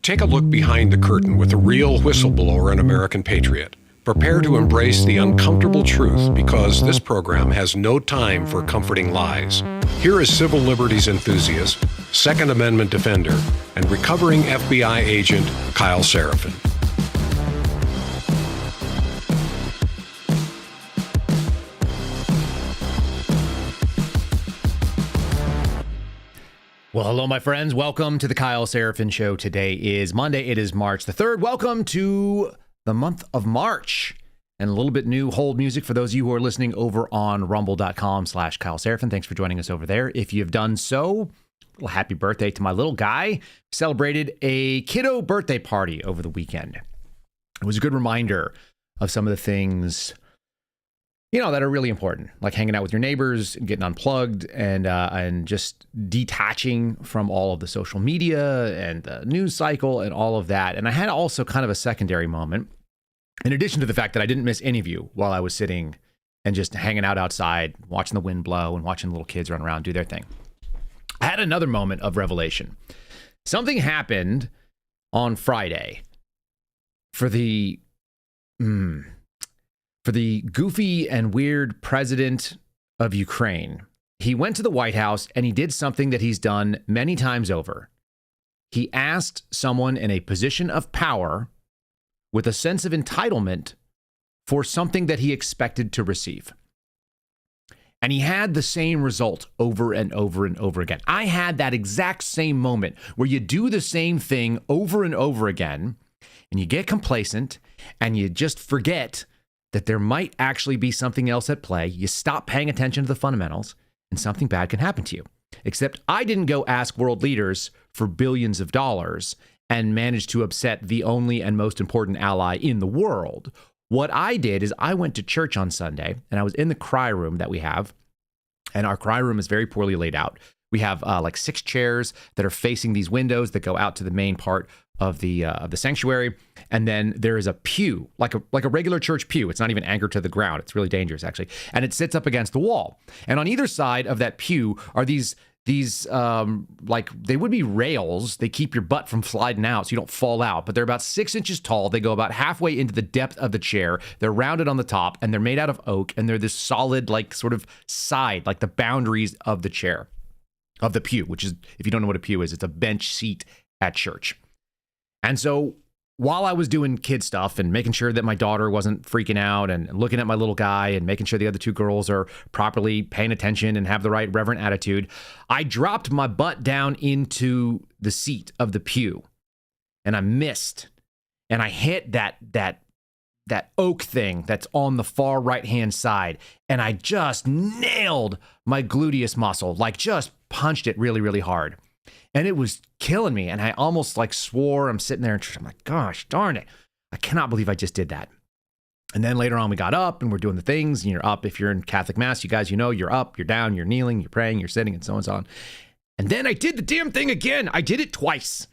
Take a look behind the curtain with a real whistleblower and American patriot. Prepare to embrace the uncomfortable truth because this program has no time for comforting lies. Here is civil liberties enthusiast, Second Amendment defender, and recovering FBI agent Kyle Seraphin. Well, hello, my friends. Welcome to the Kyle Seraphin Show. Today is Monday. It is March the 3rd. Welcome to the month of March. And a little bit new hold music for those of you who are listening over on rumble.com/Kyle Seraphin. Thanks for joining us over there. If you've done so, well, happy birthday to my little guy. Celebrated a kiddo birthday party over the weekend. It was a good reminder of some of the things, you know, that are really important, like hanging out with your neighbors, getting unplugged, and just detaching from all of the social media and the news cycle and all of that. And I had also kind of a secondary moment, in addition to the fact that I didn't miss any of you while I was sitting and just hanging out outside, watching the wind blow and watching little kids run around do their thing. I had another moment of revelation. Something happened on Friday for the goofy and weird president of Ukraine. He went to the White House and he did something that he's done many times over. He asked someone in a position of power with a sense of entitlement for something that he expected to receive. And he had the same result over and over and over again. I had that exact same moment where you do the same thing over and over again and you get complacent and you just forget that there might actually be something else at play. You stop paying attention to the fundamentals and something bad can happen to you. Except I didn't go ask world leaders for billions of dollars and manage to upset the only and most important ally in the world. What I did is I went to church on Sunday and I was in the cry room that we have. And our cry room is very poorly laid out. We have like 6 chairs that are facing these windows that go out to the main part of the sanctuary, and then there is a pew, like a regular church pew. It's not even anchored to the ground. It's really dangerous, actually, and it sits up against the wall. And on either side of that pew are these like they would be rails. They keep your butt from sliding out so you don't fall out. But they're about 6 inches tall. They go about halfway into the depth of the chair. They're rounded on the top, and they're made out of oak, and they're this solid, like sort of side, like the boundaries of the chair, of the pew, which is, if you don't know what a pew is, it's a bench seat at church. And so while I was doing kid stuff and making sure that my daughter wasn't freaking out and looking at my little guy and making sure the other 2 girls are properly paying attention and have the right reverent attitude, I dropped my butt down into the seat of the pew and I missed and I hit that oak thing that's on the far right-hand side, and I just nailed my gluteus muscle, like just punched it really, really hard. And it was killing me. And I almost like swore. I'm sitting there and I'm like, gosh, darn it. I cannot believe I just did that. And then later on we got up and we're doing the things, and you're up. If you're in Catholic Mass, you guys, you know, you're up, you're down, you're kneeling, you're praying, you're sitting, and so on and so on. And then I did the damn thing again. I did it twice.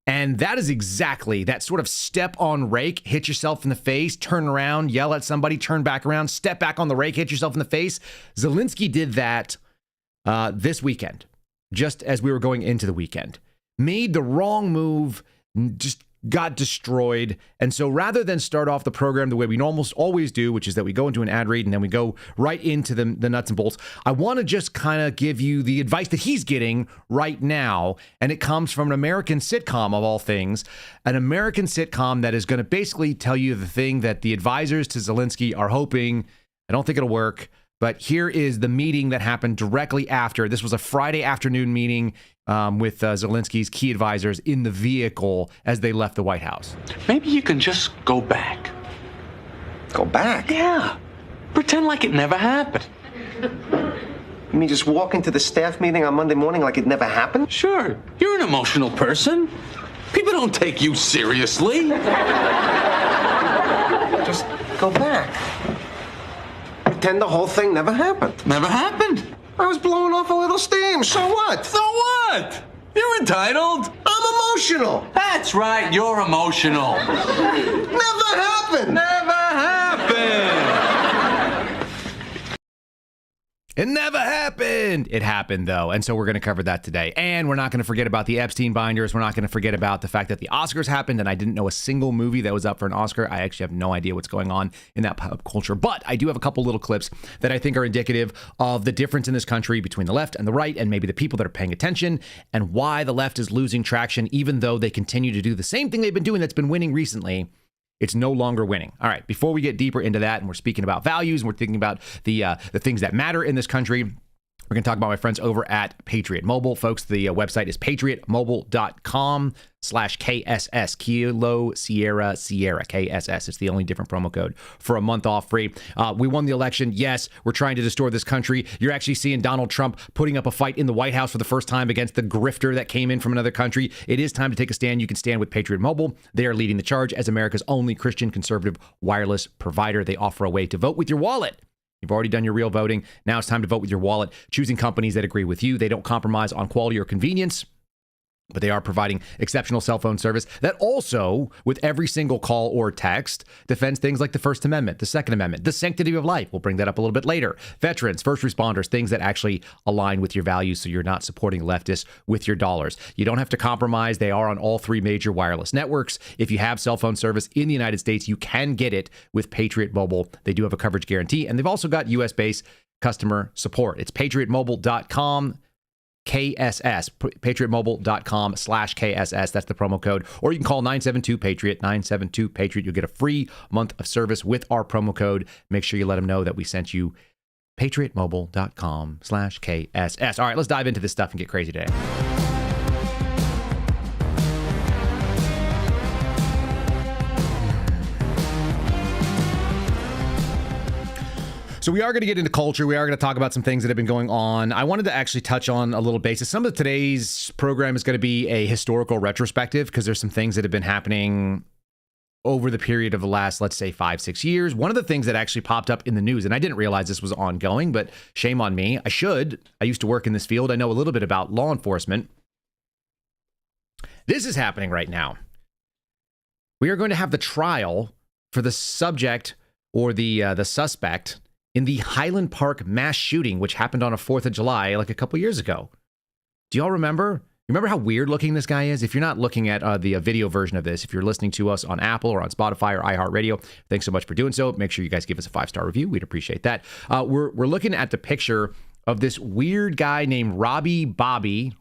And that is exactly that sort of step on rake, hit yourself in the face, turn around, yell at somebody, turn back around, step back on the rake, hit yourself in the face. Zelenskyy did that this weekend, just as we were going into the weekend. Made the wrong move, just got destroyed. And so rather than start off the program the way we almost always do, which is that we go into an ad read and then we go right into the nuts and bolts, I want to just kind of give you the advice that he's getting right now. And it comes from an American sitcom, of all things, an American sitcom that is going to basically tell you the thing that the advisors to Zelenskyy are hoping. I don't think it'll work. But here is the meeting that happened directly after. This was a Friday afternoon meeting with Zelenskyy's key advisors in the vehicle as they left the White House. Maybe you can just go back. Go back? Yeah. Pretend like it never happened. You mean just walk into the staff meeting on Monday morning like it never happened? Sure. You're an emotional person. People don't take you seriously. Just go back. Pretend the whole thing never happened. Never happened. I was blowing off a little steam. So what? So what? You're entitled. I'm emotional. That's right. You're emotional. Never happened. Never happened. It never happened. It happened, though. And so we're going to cover that today. And we're not going to forget about the Epstein binders. We're not going to forget about the fact that the Oscars happened and I didn't know a single movie that was up for an Oscar. I actually have no idea what's going on in that pop culture. But I do have a couple little clips that I think are indicative of the difference in this country between the left and the right and maybe the people that are paying attention and why the left is losing traction, even though they continue to do the same thing they've been doing that's been winning recently. It's no longer winning. All right, before we get deeper into that, and we're speaking about values, and we're thinking about the things that matter in this country, we're going to talk about my friends over at Patriot Mobile. Folks, the website is patriotmobile.com/KSS, Kilo Sierra Sierra, KSS. It's the only different promo code for a month off free. We won the election. Yes, we're trying to distort this country. You're actually seeing Donald Trump putting up a fight in the White House for the first time against the grifter that came in from another country. It is time to take a stand. You can stand with Patriot Mobile. They are leading the charge as America's only Christian conservative wireless provider. They offer a way to vote with your wallet. You've already done your real voting. Now it's time to vote with your wallet, choosing companies that agree with you. They don't compromise on quality or convenience, but they are providing exceptional cell phone service that also, with every single call or text, defends things like the First Amendment, the Second Amendment, the sanctity of life. We'll bring that up a little bit later. Veterans, first responders, things that actually align with your values so you're not supporting leftists with your dollars. You don't have to compromise. They are on all three major wireless networks. If you have cell phone service in the United States, you can get it with Patriot Mobile. They do have a coverage guarantee, and they've also got US-based customer support. It's patriotmobile.com. KSS, patriotmobile.com/KSS. That's the promo code. Or you can call 972-PATRIOT, 972-PATRIOT. You'll get a free month of service with our promo code. Make sure you let them know that we sent you. patriotmobile.com/KSS. All right, let's dive into this stuff and get crazy today. So we are going to get into culture. We are going to talk about some things that have been going on. I wanted to actually touch on a little basis. Some of today's program is going to be a historical retrospective because there's some things that have been happening over the period of the last, let's say, 5-6 years. One of the things that actually popped up in the news, and I didn't realize this was ongoing, but shame on me. I should. I used to work in this field. I know a little bit about law enforcement. This is happening right now. We are going to have the trial for the subject or the suspect in the Highland Park mass shooting, which happened on a 4th of July, like a couple years ago. Do y'all remember? Remember how weird looking this guy is? If you're not looking at the video version of this, if you're listening to us on Apple or on Spotify or iHeartRadio, thanks so much for doing so. Make sure you guys give us a 5-star review. We'd appreciate that. We're looking at the picture of this weird guy named Robert Bobby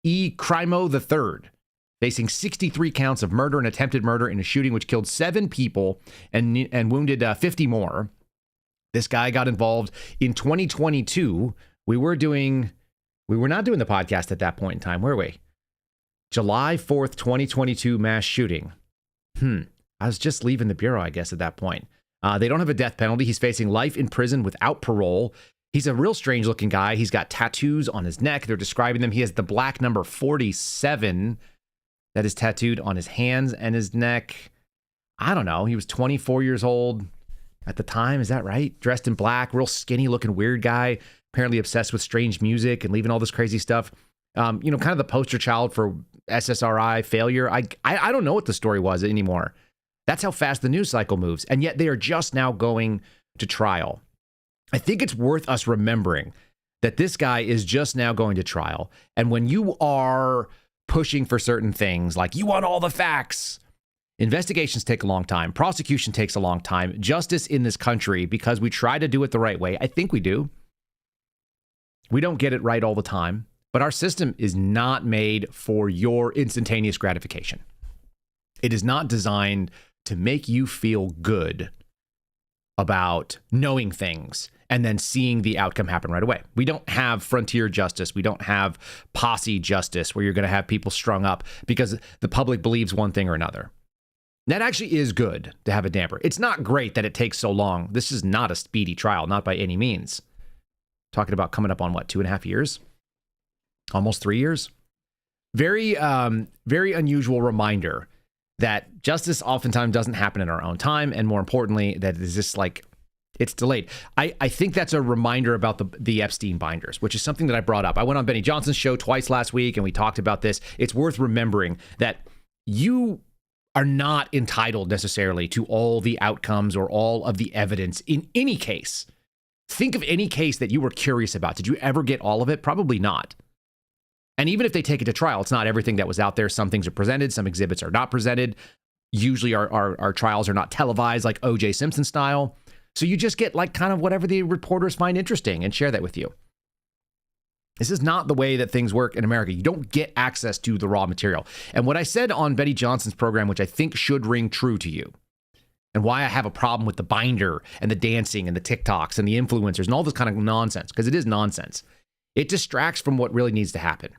E. Crimo III, facing 63 counts of murder and attempted murder in a shooting which killed 7 people and wounded 50 more. This guy got involved in 2022. We were not doing the podcast at that point in time, were we? July 4th, 2022 mass shooting. I was just leaving the bureau, I guess, at that point. They don't have a death penalty. He's facing life in prison without parole. He's a real strange looking guy. He's got tattoos on his neck. They're describing them. He has the black number 47 that is tattooed on his hands and his neck. I don't know. He was 24 years old at the time. Is that right? Dressed in black, real skinny looking weird guy, apparently obsessed with strange music and leaving all this crazy stuff. Kind of the poster child for SSRI failure. I don't know what the story was anymore. That's how fast the news cycle moves. And yet they are just now going to trial. I think it's worth us remembering that this guy is just now going to trial. And when you are pushing for certain things, like you want all the facts, investigations take a long time. Prosecution takes a long time. Justice in this country, because we try to do it the right way, I think we do. We don't get it right all the time, but our system is not made for your instantaneous gratification. It is not designed to make you feel good about knowing things and then seeing the outcome happen right away. We don't have frontier justice. We don't have posse justice where you're going to have people strung up because the public believes one thing or another. That actually is good to have a damper. It's not great that it takes so long. This is not a speedy trial, not by any means. Talking about coming up on 2.5 years? Almost 3 years? Very unusual reminder that justice oftentimes doesn't happen in our own time. And more importantly, that it's just it's delayed. I think that's a reminder about the Epstein binders, which is something that I brought up. I went on Benny Johnson's show twice last week and we talked about this. It's worth remembering that you are not entitled necessarily to all the outcomes or all of the evidence in any case. Think of any case that you were curious about. Did you ever get all of it? Probably not. And even if they take it to trial, it's not everything that was out there. Some things are presented, some exhibits are not presented. Usually our trials are not televised like O.J. Simpson style. So you just get like kind of whatever the reporters find interesting and share that with you. This is not the way that things work in America. You don't get access to the raw material. And what I said on Betty Johnson's program, which I think should ring true to you, and why I have a problem with the binder and the dancing and the TikToks and the influencers and all this kind of nonsense, because it is nonsense. It distracts from what really needs to happen.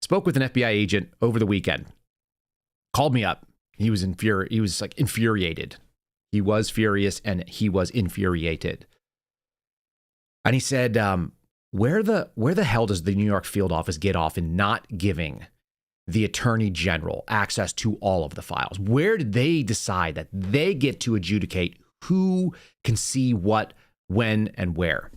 Spoke with an FBI agent over the weekend. Called me up. He was like infuriated. He was furious and he was infuriated. And he said, where the hell does the New York field office get off in not giving the attorney general access to all of the files? Where did they decide that they get to adjudicate who can see what, when, and where?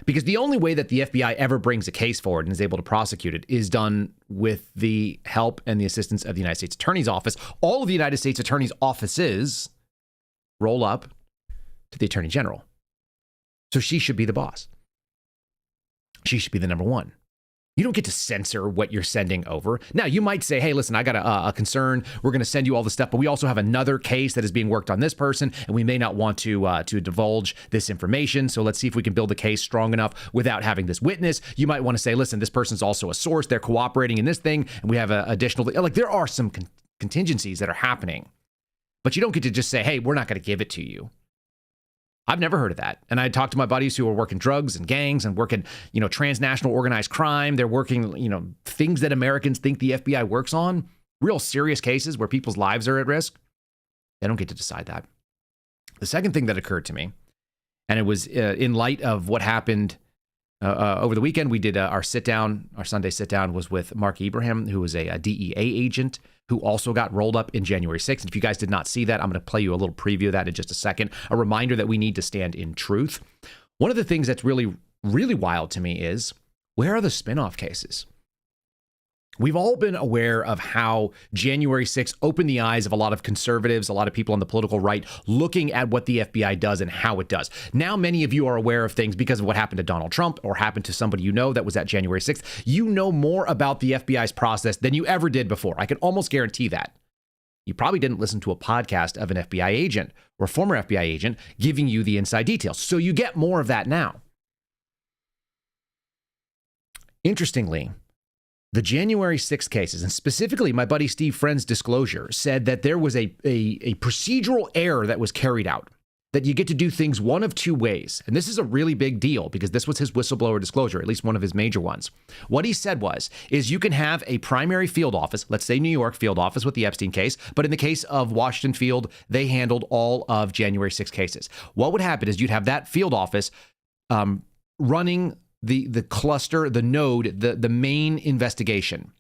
Because the only way that the FBI ever brings a case forward and is able to prosecute it is done with the help and the assistance of the United States Attorney's Office. All of the United States Attorney's offices roll up to the Attorney General. So she should be the boss. She should be the number one. You don't get to censor what you're sending over. Now, you might say, hey, listen, I got a concern. We're going to send you all this stuff, but we also have another case that is being worked on this person, and we may not want to divulge this information. So let's see if we can build a case strong enough without having this witness. You might want to say, listen, this person's also a source. They're cooperating in this thing, and we have additional, like there are some contingencies that are happening, but you don't get to just say, hey, we're not going to give it to you. I've never heard of that. And I talked to my buddies who are working drugs and gangs and working, transnational organized crime. They're working, things that Americans think the FBI works on, real serious cases where people's lives are at risk. They don't get to decide that. The second thing that occurred to me, and it was in light of what happened over the weekend, we did our Sunday sit down was with Mark Ibrahim, who was a DEA agent who also got rolled up in January 6th. And if you guys did not see that, I'm going to play you a little preview of that in just a second. A reminder that we need to stand in truth. One of the things that's really, really wild to me is, where are the spinoff cases? We've all been aware of how January 6th opened the eyes of a lot of conservatives, a lot of people on the political right, looking at what the FBI does and how it does. Now, many of you are aware of things because of what happened to Donald Trump or happened to somebody you know that was at January 6th. You know more about the FBI's process than you ever did before. I can almost guarantee that. You probably didn't listen to a podcast of an FBI agent or a former FBI agent giving you the inside details. So you get more of that now. Interestingly, the January 6th cases, and specifically my buddy Steve Friend's disclosure, said that there was a procedural error that was carried out, that you get to do things one of two ways. And this is a really big deal because this was his whistleblower disclosure, at least one of his major ones. What he said is you can have a primary field office, let's say New York field office with the Epstein case, but in the case of Washington field, they handled all of January 6th cases. What would happen is you'd have that field office running the cluster, the node, the main investigation.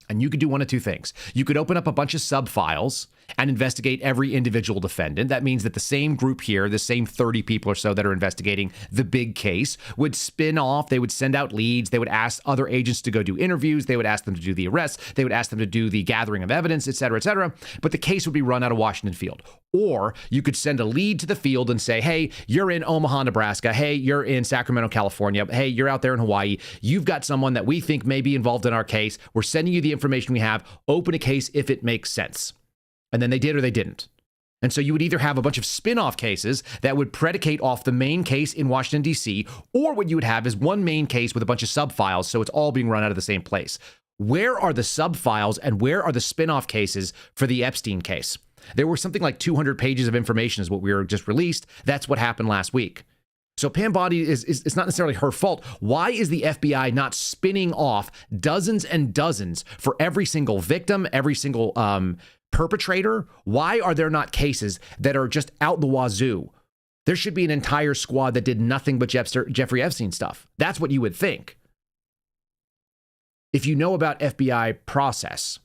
And you could do one of two things. You could open up a bunch of sub-files and investigate every individual defendant. That means that the same group here, the same 30 people or so that are investigating the big case, would spin off. They would send out leads. They would ask other agents to go do interviews. They would ask them to do the arrests. They would ask them to do the gathering of evidence, et cetera, et cetera. But the case would be run out of Washington field. Or you could send a lead to the field and say, hey, you're in Omaha, Nebraska. Hey, you're in Sacramento, California. Hey, you're out there in Hawaii. You've got someone that we think may be involved in our case. We're sending you the information we have. Open a case if it makes sense. And then they did or they didn't. And so you would either have a bunch of spin-off cases that would predicate off the main case in Washington, D.C., or what you would have is one main case with a bunch of sub-files, so it's all being run out of the same place. Where are the sub-files and where are the spin-off cases for the Epstein case? There were something like 200 pages of information is what we were just released. That's what happened last week. So Pam Bondi it's not necessarily her fault. Why is the FBI not spinning off dozens and dozens for every single victim, every single perpetrator? Why are there not cases that are just out the wazoo? There should be an entire squad that did nothing but Jeffrey Epstein stuff. That's what you would think. If you know about FBI process,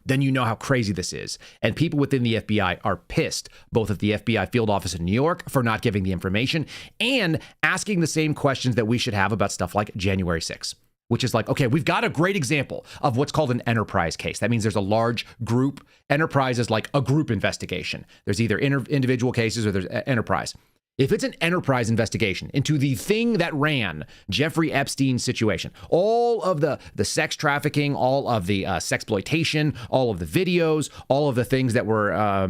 then you know how crazy this is. And people within the FBI are pissed, both at the FBI field office in New York for not giving the information and asking the same questions that we should have about stuff like January 6th. Which is like, okay, we've got a great example of what's called an enterprise case. That means there's a large group. Enterprise is like a group investigation. There's either individual cases or there's enterprise. If it's an enterprise investigation into the thing that ran Jeffrey Epstein's situation, all of the sex trafficking, all of the sexploitation, all of the videos, all of the things that were,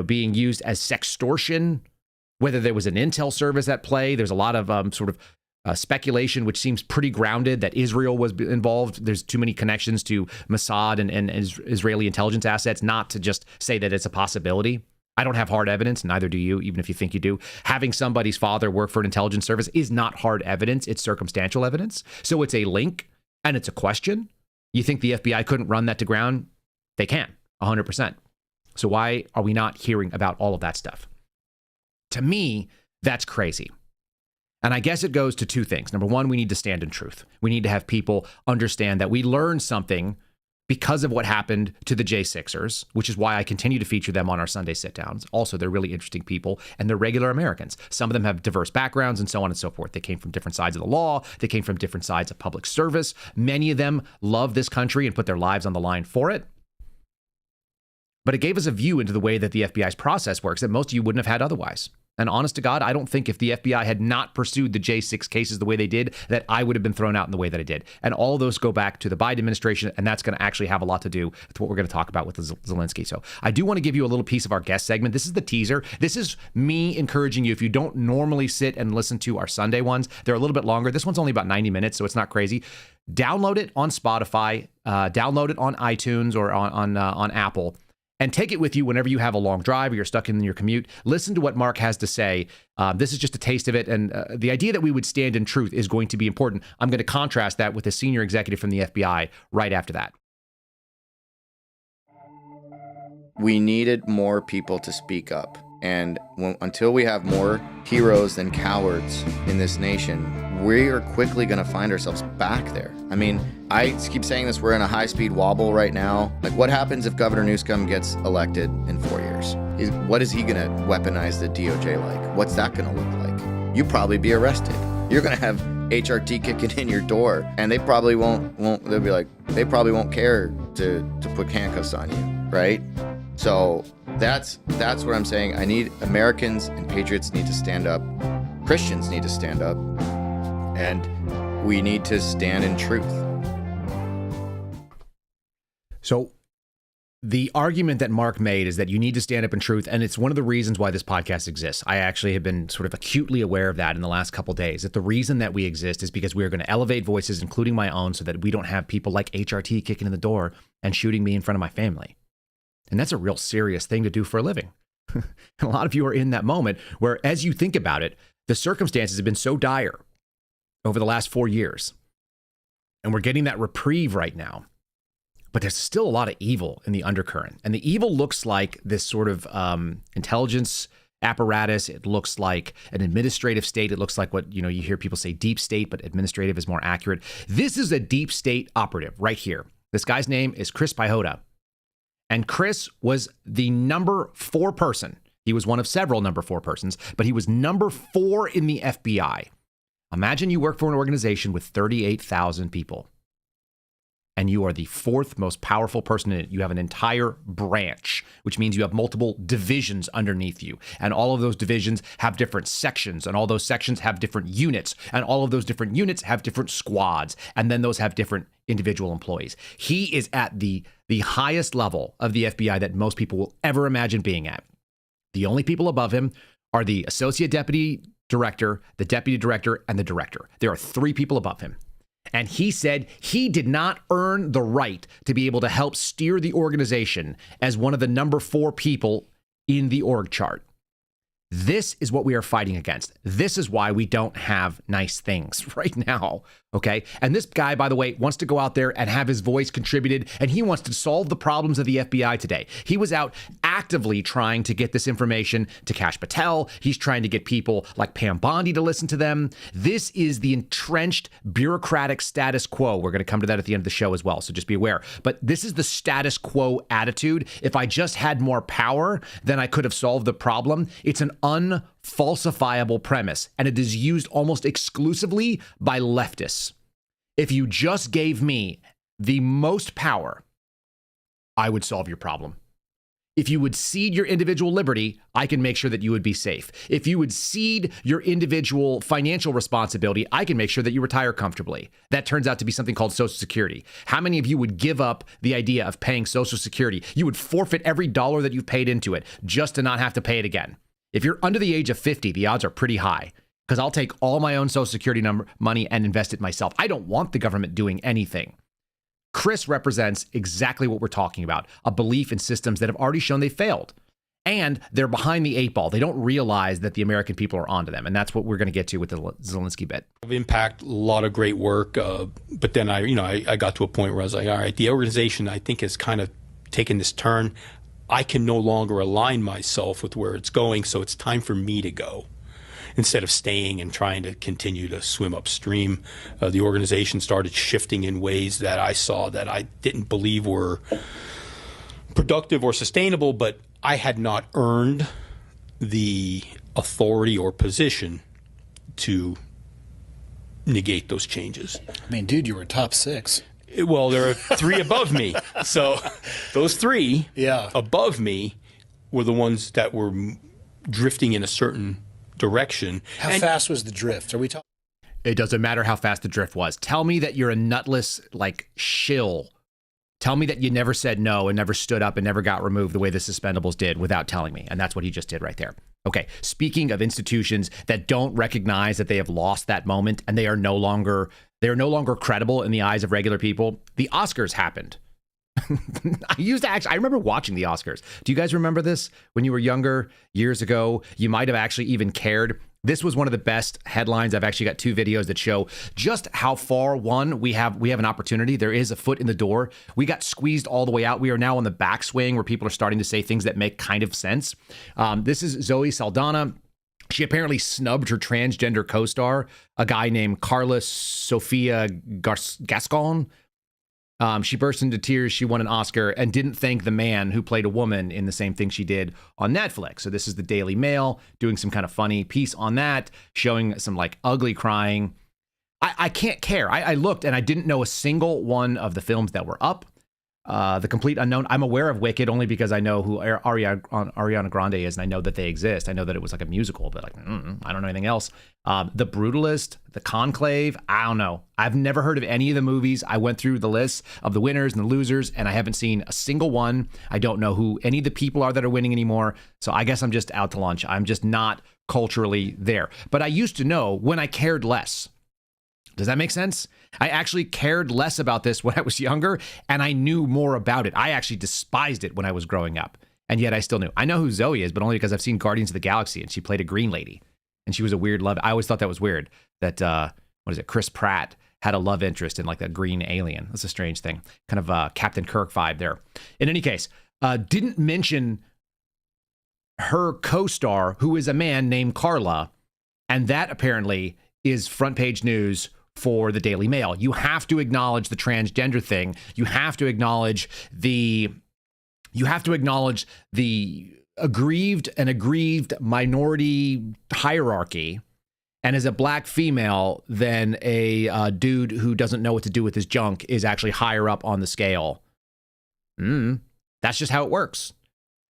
being used as sextortion, whether there was an intel service at play, there's a lot of speculation, which seems pretty grounded, that Israel was involved. There's too many connections to Mossad and Israeli intelligence assets not to just say that it's a possibility. I don't have hard evidence, neither do you, even if you think you do. Having somebody's father work for an intelligence service is not hard evidence. It's circumstantial evidence. So it's a link and it's a question. You think the FBI couldn't run that to ground? They can, 100%. So why are we not hearing about all of that stuff? To me, that's crazy. And I guess it goes to two things. Number one, we need to stand in truth. We need to have people understand that we learned something because of what happened to the J6ers, which is why I continue to feature them on our Sunday sit-downs. Also, they're really interesting people, and they're regular Americans. Some of them have diverse backgrounds and so on and so forth. They came from different sides of the law. They came from different sides of public service. Many of them love this country and put their lives on the line for it. But it gave us a view into the way that the FBI's process works that most of you wouldn't have had otherwise. And honest to God, I don't think if the FBI had not pursued the J6 cases the way they did, that I would have been thrown out in the way that I did. And all of those go back to the Biden administration, and that's going to actually have a lot to do with what we're going to talk about with Zelenskyy. So I do want to give you a little piece of our guest segment. This is the teaser. This is me encouraging you, if you don't normally sit and listen to our Sunday ones, they're a little bit longer. This one's only about 90 minutes, so it's not crazy. Download it on Spotify, download it on iTunes or on Apple, and take it with you whenever you have a long drive or you're stuck in your commute. Listen to what Mark has to say. This is just a taste of it. And the idea that we would stand in truth is going to be important. I'm going to contrast that with a senior executive from the FBI right after that. We needed more people to speak up. And until we have more heroes than cowards in this nation, we are quickly going to find ourselves back there. I mean, I keep saying this, we're in a high-speed wobble right now. Like, what happens if Governor Newsom gets elected in 4 years? What is he going to weaponize the DOJ like? What's that going to look like? You'll probably be arrested. You're going to have HRT kicking in your door, and they probably won't they'll be like, they probably won't care to put handcuffs on you, right? So that's what I'm saying. I need Americans and patriots need to stand up. Christians need to stand up. And we need to stand in truth. So the argument that Mark made is that you need to stand up in truth, and it's one of the reasons why this podcast exists. I actually have been sort of acutely aware of that in the last couple of days, that the reason that we exist is because we are going to elevate voices, including my own, so that we don't have people like HRT kicking in the door and shooting me in front of my family. And that's a real serious thing to do for a living. And a lot of you are in that moment where, as you think about it, the circumstances have been so dire over the last 4 years. And we're getting that reprieve right now. But there's still a lot of evil in the undercurrent. And the evil looks like this sort of intelligence apparatus. It looks like an administrative state. It looks like what, you hear people say deep state, but administrative is more accurate. This is a deep state operative right here. This guy's name is Chris Pajota. And Chris was the number 4 person. He was one of several number 4 persons, but he was number 4 in the FBI. Imagine you work for an organization with 38,000 people, and you are the 4th most powerful person in it. You have an entire branch, which means you have multiple divisions underneath you. And all of those divisions have different sections, and all those sections have different units, and all of those different units have different squads, and then those have different individual employees. He is at the highest level of the FBI that most people will ever imagine being at. The only people above him are the associate deputy director, the deputy director, and the director. There are 3 people above him. And he said he did not earn the right to be able to help steer the organization as one of the number 4 people in the org chart. This is what we are fighting against. This is why we don't have nice things right now, okay? And this guy, by the way, wants to go out there and have his voice contributed, and he wants to solve the problems of the FBI today. He was out actively trying to get this information to Kash Patel. He's trying to get people like Pam Bondi to listen to them. This is the entrenched bureaucratic status quo. We're going to come to that at the end of the show as well, so just be aware. But this is the status quo attitude. If I just had more power, then I could have solved the problem. It's an unfalsifiable premise, and it is used almost exclusively by leftists. If you just gave me the most power, I would solve your problem. If you would cede your individual liberty, I can make sure that you would be safe. If you would cede your individual financial responsibility, I can make sure that you retire comfortably. That turns out to be something called Social Security. How many of you would give up the idea of paying Social Security? You would forfeit every dollar that you've paid into it just to not have to pay it again. If you're under the age of 50, the odds are pretty high, because I'll take all my own Social Security money and invest it myself. I don't want the government doing anything. Chris represents exactly what we're talking about, a belief in systems that have already shown they failed. And they're behind the 8 ball. They don't realize that the American people are onto them. And that's what we're going to get to with the Zelenskyy bit. Impact, a lot of great work. But then I got to a point where I was like, all right, the organization I think has kind of taken this turn. I can no longer align myself with where it's going. So it's time for me to go. Instead of staying and trying to continue to swim upstream, the organization started shifting in ways that I saw that I didn't believe were productive or sustainable, but I had not earned the authority or position to negate those changes. I mean, dude, you were top 6. Well, there are 3 above me. So those 3 above me were the ones that were drifting in a certain direction. How fast was the drift? Are we talking? It doesn't matter how fast the drift was. Tell me that you're a nutless, shill. Tell me that you never said no and never stood up and never got removed the way the suspendables did without telling me. And that's what he just did right there. Okay, speaking of institutions that don't recognize that they have lost that moment and they are no longer credible in the eyes of regular people, the Oscars happened. I remember watching the Oscars. Do you guys remember this? When you were younger, years ago, you might have actually even cared. This was one of the best headlines. I've actually got 2 videos that show just how far, we have an opportunity. There is a foot in the door. We got squeezed all the way out. We are now on the backswing where people are starting to say things that make kind of sense. This is Zoe Saldana. She apparently snubbed her transgender co-star, a guy named Carlos Sofia Gascon. She burst into tears. She won an Oscar and didn't thank the man who played a woman in the same thing she did on Netflix. So this is the Daily Mail doing some kind of funny piece on that, showing some ugly crying. I can't care. I looked and I didn't know a single one of the films that were up. The Complete Unknown. I'm aware of Wicked only because I know who Ariana Grande is, and I know that they exist. I know that it was a musical, but I don't know anything else. The Brutalist, The Conclave. I don't know. I've never heard of any of the movies. I went through the list of the winners and the losers, and I haven't seen a single one. I don't know who any of the people are that are winning anymore. So I guess I'm just out to lunch. I'm just not culturally there. But I used to know when I cared less. Does that make sense? I actually cared less about this when I was younger, and I knew more about it. I actually despised it when I was growing up, and yet I still knew. I know who Zoe is, but only because I've seen Guardians of the Galaxy, and she played a green lady, and she was a weird love. I always thought that was weird, that, Chris Pratt had a love interest in that green alien. That's a strange thing. Kind of Captain Kirk vibe there. In any case, didn't mention her co-star, who is a man named Carla, and that apparently is front page news for the Daily Mail. You have to acknowledge the transgender thing. You have to acknowledge the aggrieved minority hierarchy. And as a black female, then a dude who doesn't know what to do with his junk is actually higher up on the scale. That's just how it works.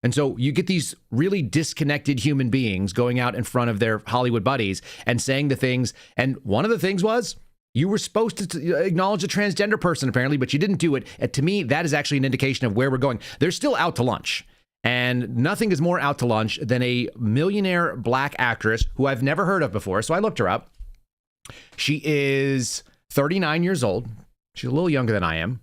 And so you get these really disconnected human beings going out in front of their Hollywood buddies and saying the things. And one of the things was, you were supposed to acknowledge a transgender person, apparently, but you didn't do it. And to me, that is actually an indication of where we're going. They're still out to lunch. And nothing is more out to lunch than a millionaire black actress who I've never heard of before. So I looked her up. She is 39 years old. She's a little younger than I am.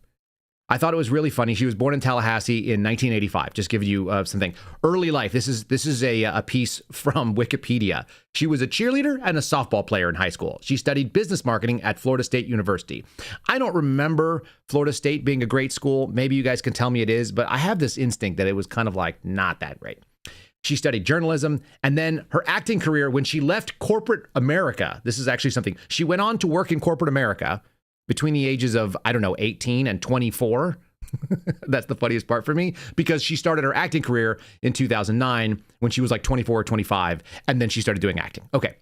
I thought it was really funny. She was born in Tallahassee in 1985. Just giving you something. Early life. This is a piece from Wikipedia. She was a cheerleader and a softball player in high school. She studied business marketing at Florida State University. I don't remember Florida State being a great school. Maybe you guys can tell me it is, but I have this instinct that it was kind of not that great. She studied journalism, and then her acting career, when she left corporate America, this is actually something. She went on to work in corporate America between the ages of, 18 and 24. That's the funniest part for me, because she started her acting career in 2009 when she was 24 or 25, and then she started doing acting. Okay.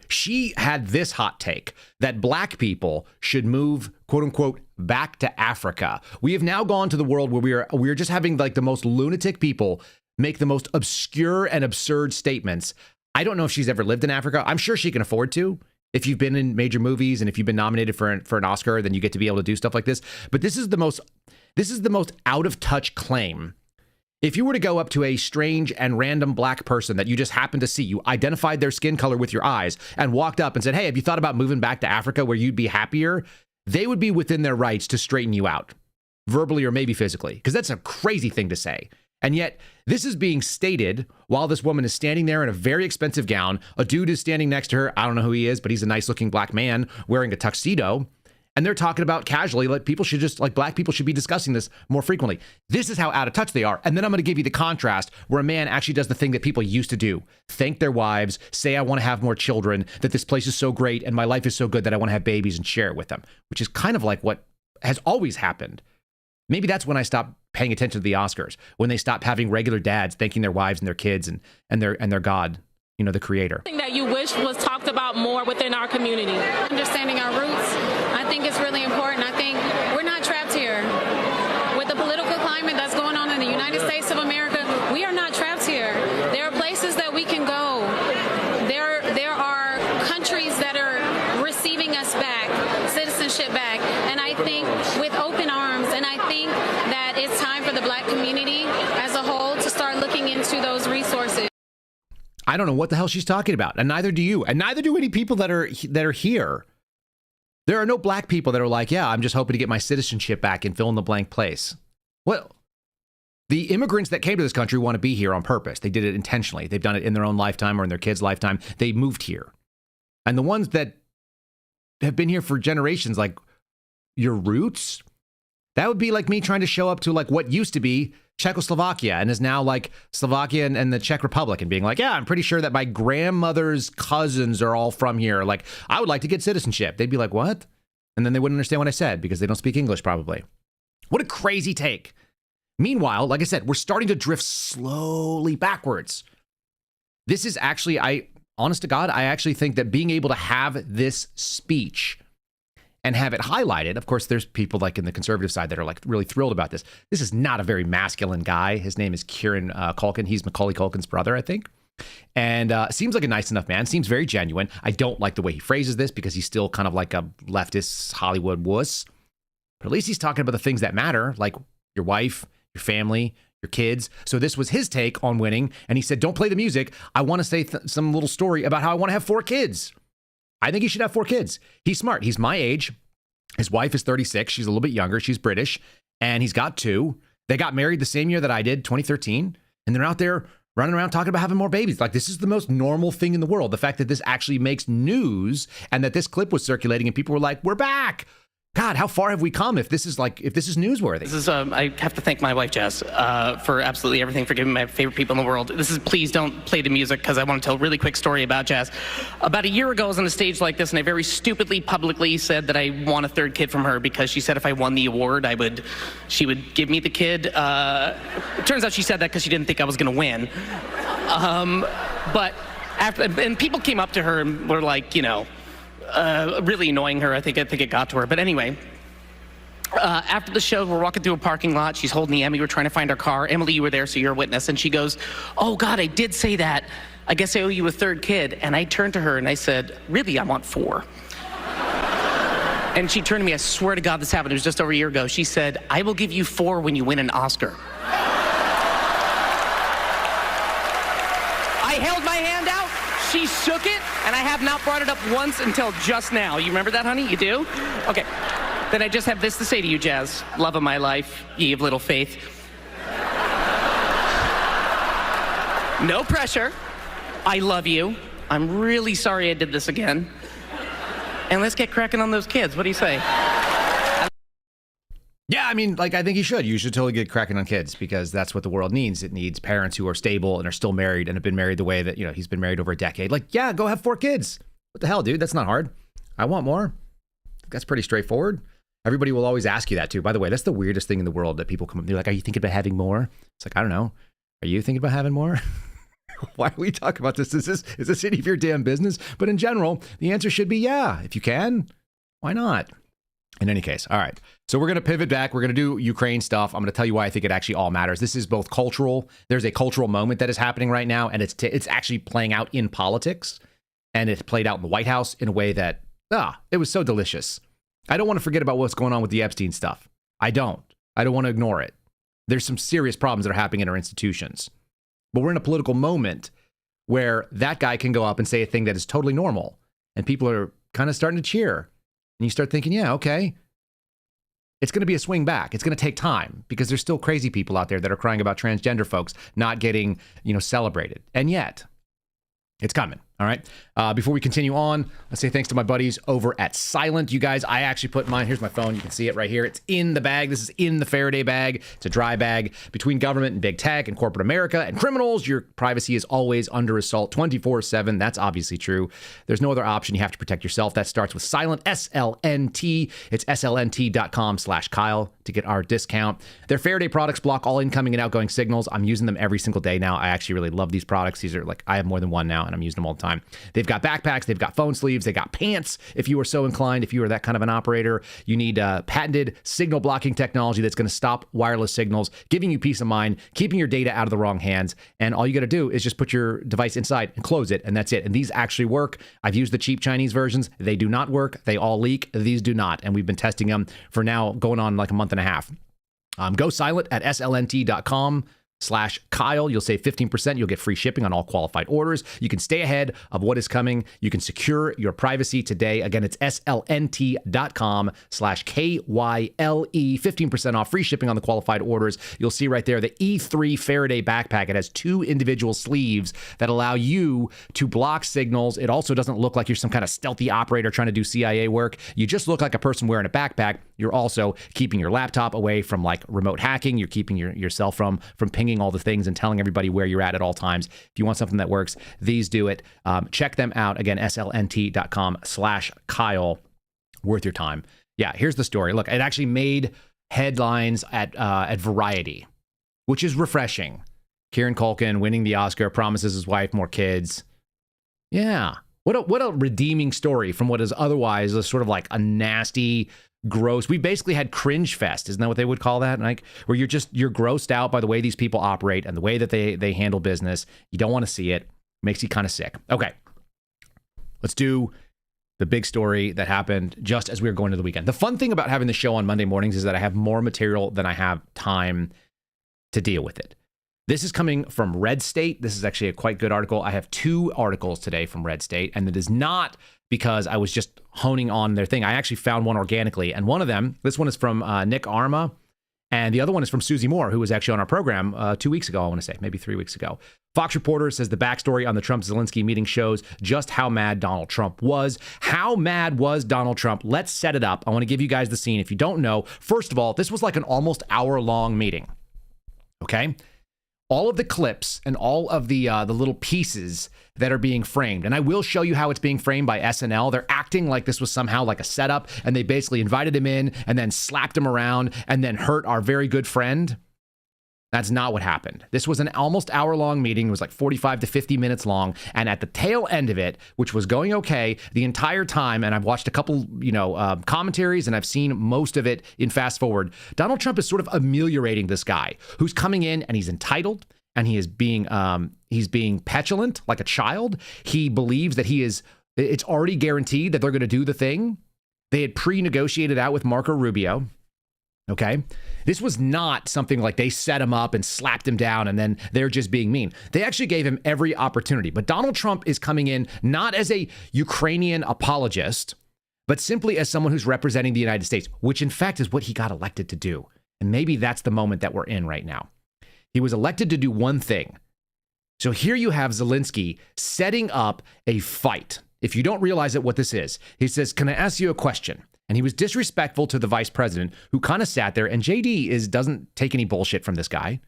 She had this hot take that black people should move, quote unquote, back to Africa. We have now gone to the world where we are just having like the most lunatic people make the most obscure and absurd statements. I don't know if she's ever lived in Africa. I'm sure she can afford to. If you've been in major movies and if you've been nominated for an Oscar, then you get to be able to do stuff like this. But this is the most out of touch claim. If you were to go up to a strange and random black person that you just happened to see, you identified their skin color with your eyes and walked up and said, hey, have you thought about moving back to Africa where you'd be happier? They would be within their rights to straighten you out, verbally or maybe physically, because that's a crazy thing to say. And yet this is being stated while this woman is standing there in a very expensive gown. A dude is standing next to her. I don't know who he is, but he's a nice looking black man wearing a tuxedo. And they're talking about casually, like black people should be discussing this more frequently. This is how out of touch they are. And then I'm going to give you the contrast where a man actually does the thing that people used to do. Thank their wives, say, I want to have more children, that this place is so great and my life is so good that I want to have babies and share it with them, which is kind of like what has always happened. Maybe that's when I stopped paying attention to the Oscars, when they stopped having regular dads thanking their wives and their kids and their God, you know, the creator. Something that you wish was talked about more within our community. Understanding our roots, I think it's really important. I think we're not trapped here. With the political climate that's going on in the United States of America, we are not trapped here. There are places that we can go. There are countries that are receiving us back, citizenship back, and I think with open arms, and I think that it's time for the black community as a whole to start looking into those resources. I don't know what the hell she's talking about, and neither do you, and neither do any people that are here. There are no black people that are like, yeah, I'm just hoping to get my citizenship back and fill in the blank place. Well, the immigrants that came to this country want to be here on purpose. They did it intentionally. They've done it in their own lifetime or in their kids' lifetime. They moved here. And the ones that have been here for generations, like your roots, that would be like me trying to show up to like what used to be Czechoslovakia and is now like Slovakia and the Czech Republic and being like, yeah, I'm pretty sure that my grandmother's cousins are all from here. Like, I would like to get citizenship. They'd be like, what? And then they wouldn't understand what I said because they don't speak English probably. What a crazy take. Meanwhile, like I said, we're starting to drift slowly backwards. This is actually, honest to God, I actually think that being able to have this speech and have it highlighted. Of course, there's people like in the conservative side that are like really thrilled about this. This is not a very masculine guy. His name is Kieran Culkin. He's Macaulay Culkin's brother, I think. And seems like a nice enough man. Seems very genuine. I don't like the way he phrases this because he's still kind of like a leftist Hollywood wuss. But at least he's talking about the things that matter, like your wife, your family, your kids. So this was his take on winning. And he said, don't play the music. I want to say some little story about how I want to have 4 kids. I think he should have 4 kids. He's smart. He's my age. His wife is 36. She's a little bit younger. She's British. And he's got 2. They got married the same year that I did, 2013. And they're out there running around talking about having more babies. Like, this is the most normal thing in the world. The fact that this actually makes news and that this clip was circulating and people were like, we're back. God, how far have we come if this is newsworthy? This is, I have to thank my wife, Jess, for absolutely everything, for giving my favorite people in the world. This is, please don't play the music, because I want to tell a really quick story about Jess. About a year ago, I was on a stage like this, and I very stupidly publicly said that I want a 3rd kid from her, because she said if I won the award, she would give me the kid. It turns out she said that because she didn't think I was going to win. And people came up to her and were like, really annoying her. I think it got to her. But anyway, after the show, we're walking through a parking lot. She's holding Emmy. We're trying to find our car. Emily, you were there, so you're a witness. And she goes, oh, God, I did say that. I guess I owe you a 3rd kid. And I turned to her and I said, really, I want 4. And she turned to me. I swear to God this happened. It was just over a year ago. She said, I will give you 4 when you win an Oscar. I held my hand out. She shook it, and I have not brought it up once until just now. You remember that, honey? You do? Okay. Then I just have this to say to you, Jazz. Love of my life, ye of little faith. No pressure. I love you. I'm really sorry I did this again. And let's get cracking on those kids. What do you say? Yeah, I mean, like, I think you should. You should totally get cracking on kids because that's what the world needs. It needs parents who are stable and are still married and have been married the way that, he's been married over a decade. Like, yeah, go have 4 kids. What the hell, dude? That's not hard. I want more. That's pretty straightforward. Everybody will always ask you that, too. By the way, that's the weirdest thing in the world that people come up. They're like, are you thinking about having more? It's like, I don't know. Are you thinking about having more? Why are we talking about this? Is this any of your damn business? But in general, the answer should be yeah. If you can, why not? In any case, all right. So we're going to pivot back. We're going to do Ukraine stuff. I'm going to tell you why I think it actually all matters. This is both cultural. There's a cultural moment that is happening right now, and it's actually playing out in politics, and it played out in the White House in a way that, it was so delicious. I don't want to forget about what's going on with the Epstein stuff. I don't want to ignore it. There's some serious problems that are happening in our institutions. But we're in a political moment where that guy can go up and say a thing that is totally normal, and people are kind of starting to cheer. And you start thinking, yeah, okay, it's going to be a swing back. It's going to take time because there's still crazy people out there that are crying about transgender folks not getting, celebrated. And yet, it's coming. All right. Before we continue on, let's say thanks to my buddies over at Silent. You guys, I actually put mine. Here's my phone. You can see it right here. It's in the bag. This is in the Faraday bag. It's a dry bag. Between government and big tech and corporate America and criminals, your privacy is always under assault 24/7. That's obviously true. There's no other option. You have to protect yourself. That starts with Silent, SLNT. It's slnt.com/Kyle to get our discount. Their Faraday products block all incoming and outgoing signals. I'm using them every single day now. I actually really love these products. These are I have more than one now, and I'm using them all the time. They've got backpacks, they've got phone sleeves, they got pants. If you are so inclined, if you are that kind of an operator, you need patented signal blocking technology that's going to stop wireless signals, giving you peace of mind, keeping your data out of the wrong hands. And all you got to do is just put your device inside and close it, and that's it. And these actually work. I've used the cheap Chinese versions. They do not work. They all leak. These do not. And we've been testing them for now going on like a month and a half. Go silent at slnt.com/Kyle. You'll save 15%. You'll get free shipping on all qualified orders. You can stay ahead of what is coming. You can secure your privacy today. Again, it's slnt.com/KYLE. 15% off, free shipping on the qualified orders. You'll see right there the E3 Faraday backpack. It has 2 individual sleeves that allow you to block signals. It also doesn't look like you're some kind of stealthy operator trying to do CIA work. You just look like a person wearing a backpack. You're also keeping your laptop away from like remote hacking. You're keeping yourself from pinging all the things and telling everybody where you're at all times. If you want something that works, these do it. Check them out. Again, slnt.com/Kyle. Worth your time. Yeah, here's the story. Look, it actually made headlines at Variety, which is refreshing. Kieran Culkin winning the Oscar, promises his wife more kids. Yeah. What a redeeming story from what is otherwise a sort of like a nasty, gross. We basically had cringe fest. Isn't that what they would call that? Like where you're grossed out by the way these people operate and the way that they handle business. You don't want to see it. Makes you kind of sick. Okay. Let's do the big story that happened just as we were going to the weekend. The fun thing about having the show on Monday mornings is that I have more material than I have time to deal with it. This is coming from Red State. This is actually a quite good article. I have 2 articles today from Red State, and it is not because I was just honing on their thing. I actually found one organically, and one of them, this one is from Nick Arma, and the other one is from Susie Moore, who was actually on our program 2 weeks ago, I want to say, maybe 3 weeks ago. Fox reporter says the backstory on the Trump-Zelenskyy meeting shows just how mad Donald Trump was. How mad was Donald Trump? Let's set it up. I want to give you guys the scene. If you don't know, first of all, this was like an almost hour-long meeting, okay? All of the clips and all of the little pieces that are being framed. And I will show you how it's being framed by SNL. They're acting like this was somehow like a setup, and they basically invited him in and then slapped him around and then hurt our very good friend. That's not what happened. This was an almost hour-long meeting. It was like 45 to 50 minutes long. And at the tail end of it, which was going okay the entire time, and I've watched a couple, commentaries, and I've seen most of it in fast forward, Donald Trump is sort of ameliorating this guy who's coming in and he's entitled and he's being petulant like a child. He believes that it's already guaranteed that they're going to do the thing. They had pre-negotiated out with Marco Rubio. Okay. This was not something like they set him up and slapped him down and then they're just being mean. They actually gave him every opportunity. But Donald Trump is coming in not as a Ukrainian apologist, but simply as someone who's representing the United States, which in fact is what he got elected to do. And maybe that's the moment that we're in right now. He was elected to do one thing. So here you have Zelenskyy setting up a fight. If you don't realize it, what this is, he says, "Can I ask you a question?" And he was disrespectful to the vice president, who kind of sat there, and JD doesn't take any bullshit from this guy.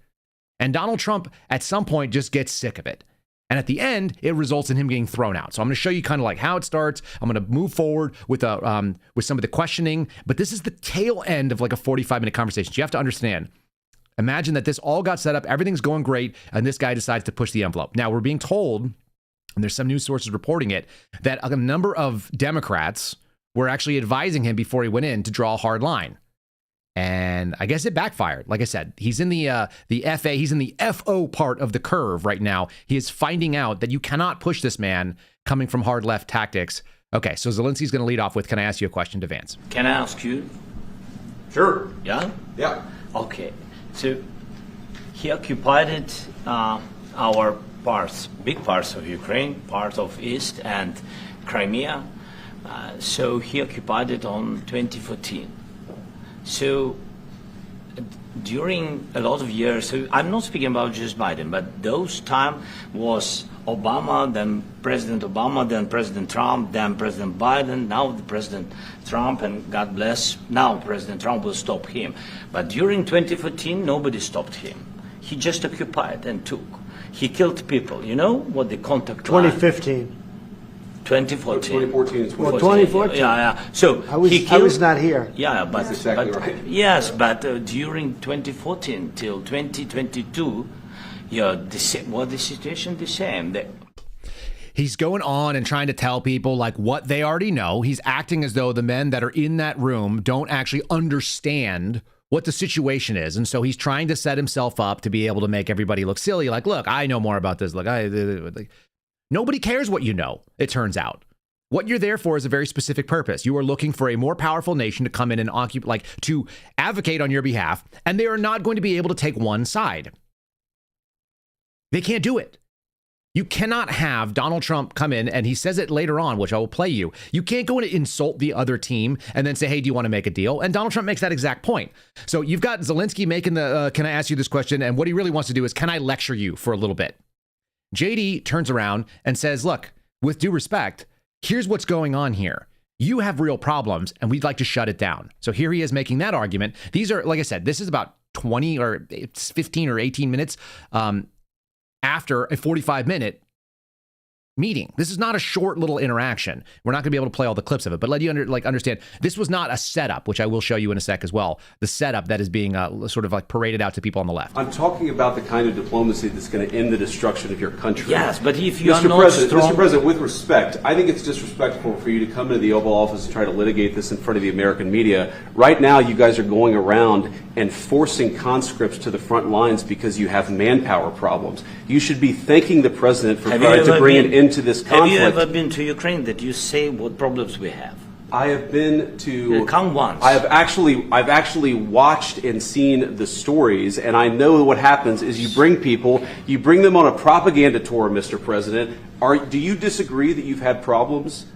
And Donald Trump, at some point, just gets sick of it. And at the end, it results in him getting thrown out. So I'm going to show you kind of like how it starts. I'm going to move forward with some of the questioning. But this is the tail end of like a 45-minute conversation. So you have to understand, Imagine that this all got set up, everything's going great, and this guy decides to push the envelope. Now, we're being told, and there's some news sources reporting it, that a number of Democrats were actually advising him before he went in to draw a hard line. And I guess it backfired. Like I said, he's in the FA, he's in the FO part of the curve right now. He is finding out that you cannot push this man coming from hard left tactics. Okay, so Zelensky's going to lead off with, can I ask you a question to Vance? Can I ask you? Sure. Yeah? Yeah. Okay. So he occupied our parts, big parts of Ukraine, part of East and Crimea. So he occupied it on 2014. So during a lot of years, so I'm not speaking about just Biden, but those time was Obama, then President Obama, then President Trump, then President Biden, now the President Trump, and God bless, now President Trump will stop him. But during 2014, nobody stopped him. He just occupied and took. He killed people. You know what the contact 2015. 2014. 2014 is well, 2014. Yeah. So I was not here. Yeah, but, that's exactly right. Yes, but during 2014 till 2022, the situation the same. He's going on and trying to tell people like what they already know. He's acting as though the men that are in that room don't actually understand what the situation is. And so he's trying to set himself up to be able to make everybody look silly. Like, look, I know more about this. Look, nobody cares what you know, it turns out. What you're there for is a very specific purpose. You are looking for a more powerful nation to come in and to advocate on your behalf. And they are not going to be able to take one side. They can't do it. You cannot have Donald Trump come in, and he says it later on, which I will play you. You can't go in and insult the other team and then say, hey, do you want to make a deal? And Donald Trump makes that exact point. So you've got Zelenskyy making the, can I ask you this question? And what he really wants to do is, can I lecture you for a little bit? JD turns around and says, look, with due respect, here's what's going on here. You have real problems, and we'd like to shut it down. So here he is making that argument. These are, like I said, this is about 20 or 15 or 18 minutes after a 45-minute meeting. This is not a short little interaction. We're not going to be able to play all the clips of it, but let you understand, this was not a setup, which I will show you in a sec as well. The setup that is being sort of like paraded out to people on the left. I'm talking about the kind of diplomacy that's going to end the destruction of your country. Yes, but if you are Mr. not President, strong... Mr. President, with respect, I think it's disrespectful for you to come into the Oval Office and try to litigate this in front of the American media. Right now, you guys are going around and forcing conscripts to the front lines because you have manpower problems. You should be thanking the President for trying to bring an end to this conflict. Have you ever been to Ukraine that you say what problems we have? I have been to. Come once. I've actually watched and seen the stories, and I know what happens is you bring them on a propaganda tour, Mr. President. Do you disagree that you've had problems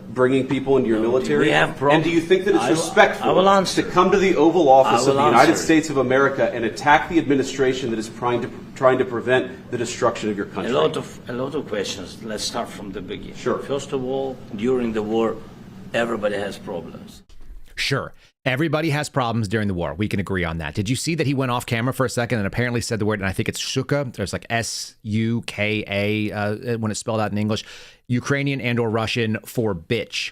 bringing people into your military? We have problems. And do you think that it's respectful to come to the Oval Office of the United States of America and attack the administration that is trying to prevent the destruction of your country? A lot of questions. Let's start from the beginning. Sure. First of all, during the war, everybody has problems. Sure. Everybody has problems during the war. We can agree on that. Did you see that he went off camera for a second and apparently said the word, and I think it's shuka. There's like S-U-K-A when it's spelled out in English, Ukrainian and or Russian for bitch.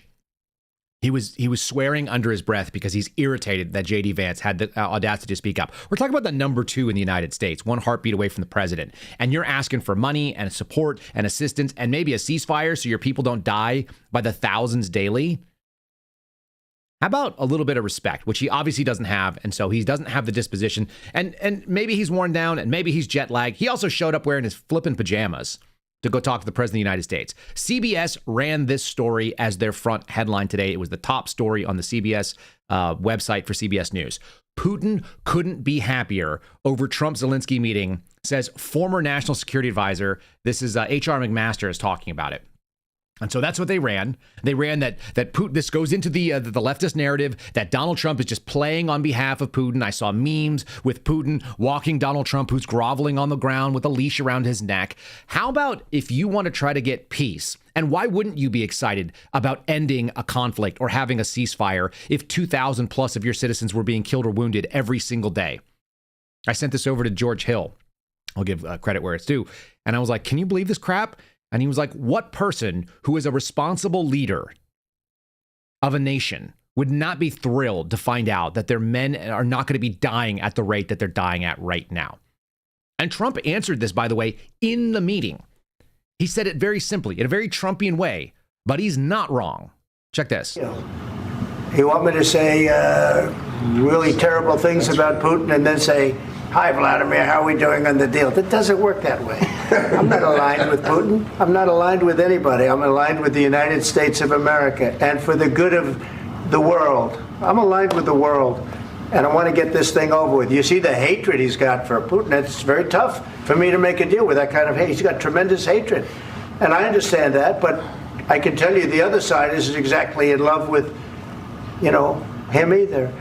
He was swearing under his breath because he's irritated that J.D. Vance had the audacity to speak up. We're talking about the number 2 in the United States, one heartbeat away from the president. And you're asking for money and support and assistance and maybe a ceasefire so your people don't die by the thousands daily. How about a little bit of respect, which he obviously doesn't have, and so he doesn't have the disposition, and maybe he's worn down, and maybe he's jet lagged. He also showed up wearing his flippin' pajamas to go talk to the President of the United States. CBS ran this story as their front headline today. It was the top story on the CBS website for CBS News. Putin couldn't be happier over Trump-Zelenskyy meeting, says former National Security Advisor. This is H.R. McMaster is talking about it. And so that's what they ran. They ran that Putin, this goes into the leftist narrative that Donald Trump is just playing on behalf of Putin. I saw memes with Putin walking Donald Trump, who's groveling on the ground with a leash around his neck. How about if you want to try to get peace? And why wouldn't you be excited about ending a conflict or having a ceasefire if 2,000 plus of your citizens were being killed or wounded every single day? I sent this over to George Hill. I'll give credit where it's due. And I was like, can you believe this crap? And he was like, what person who is a responsible leader of a nation would not be thrilled to find out that their men are not going to be dying at the rate that they're dying at right now. And Trump answered this, by the way, in the meeting. He said it very simply, in a very Trumpian way, but he's not wrong. Check this. You want me to say really terrible things about Putin and then say, hi, Vladimir, how are we doing on the deal? That doesn't work that way. I'm not aligned with Putin. I'm not aligned with anybody. I'm aligned with the United States of America. And for the good of the world, I'm aligned with the world. And I want to get this thing over with. You see the hatred he's got for Putin. It's very tough for me to make a deal with that kind of hate. He's got tremendous hatred. And I understand that, but I can tell you the other side isn't exactly in love with, him either.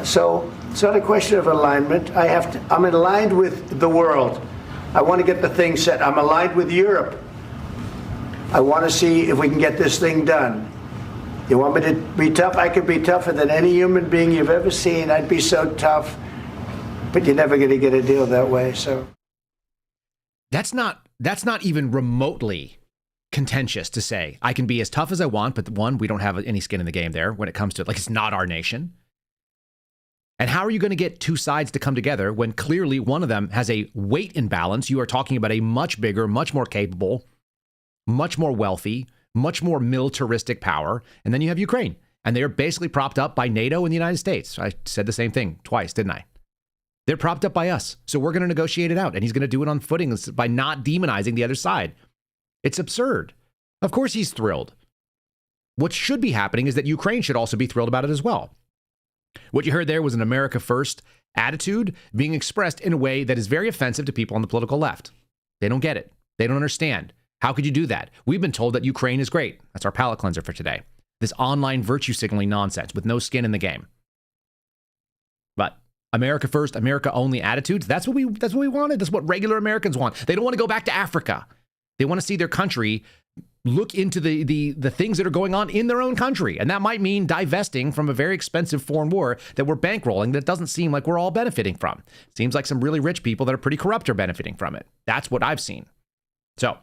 So it's not a question of alignment. I'm aligned with the world. I want to get the thing set. I'm aligned with Europe. I want to see if we can get this thing done. You want me to be tough? I could be tougher than any human being you've ever seen. I'd be so tough. But you're never going to get a deal that way. So that's not even remotely contentious to say. I can be as tough as I want, but one, we don't have any skin in the game there when it comes to it. Like, it's not our nation. And how are you going to get two sides to come together when clearly one of them has a weight imbalance? You are talking about a much bigger, much more capable, much more wealthy, much more militaristic power. And then you have Ukraine. And they're basically propped up by NATO and the United States. I said the same thing twice, didn't I? They're propped up by us. So we're going to negotiate it out. And he's going to do it on footing by not demonizing the other side. It's absurd. Of course he's thrilled. What should be happening is that Ukraine should also be thrilled about it as well. What you heard there was an America First attitude being expressed in a way that is very offensive to people on the political left. They don't get it. They don't understand. How could you do that? We've been told that Ukraine is great. That's our palate cleanser for today. This online virtue signaling nonsense with no skin in the game. But America First, America Only attitudes, that's what we wanted. That's what regular Americans want. They don't want to go back to Africa. They want to see their country look into the things that are going on in their own country. And that might mean divesting from a very expensive foreign war that we're bankrolling that doesn't seem like we're all benefiting from. Seems like some really rich people that are pretty corrupt are benefiting from it. That's what I've seen. So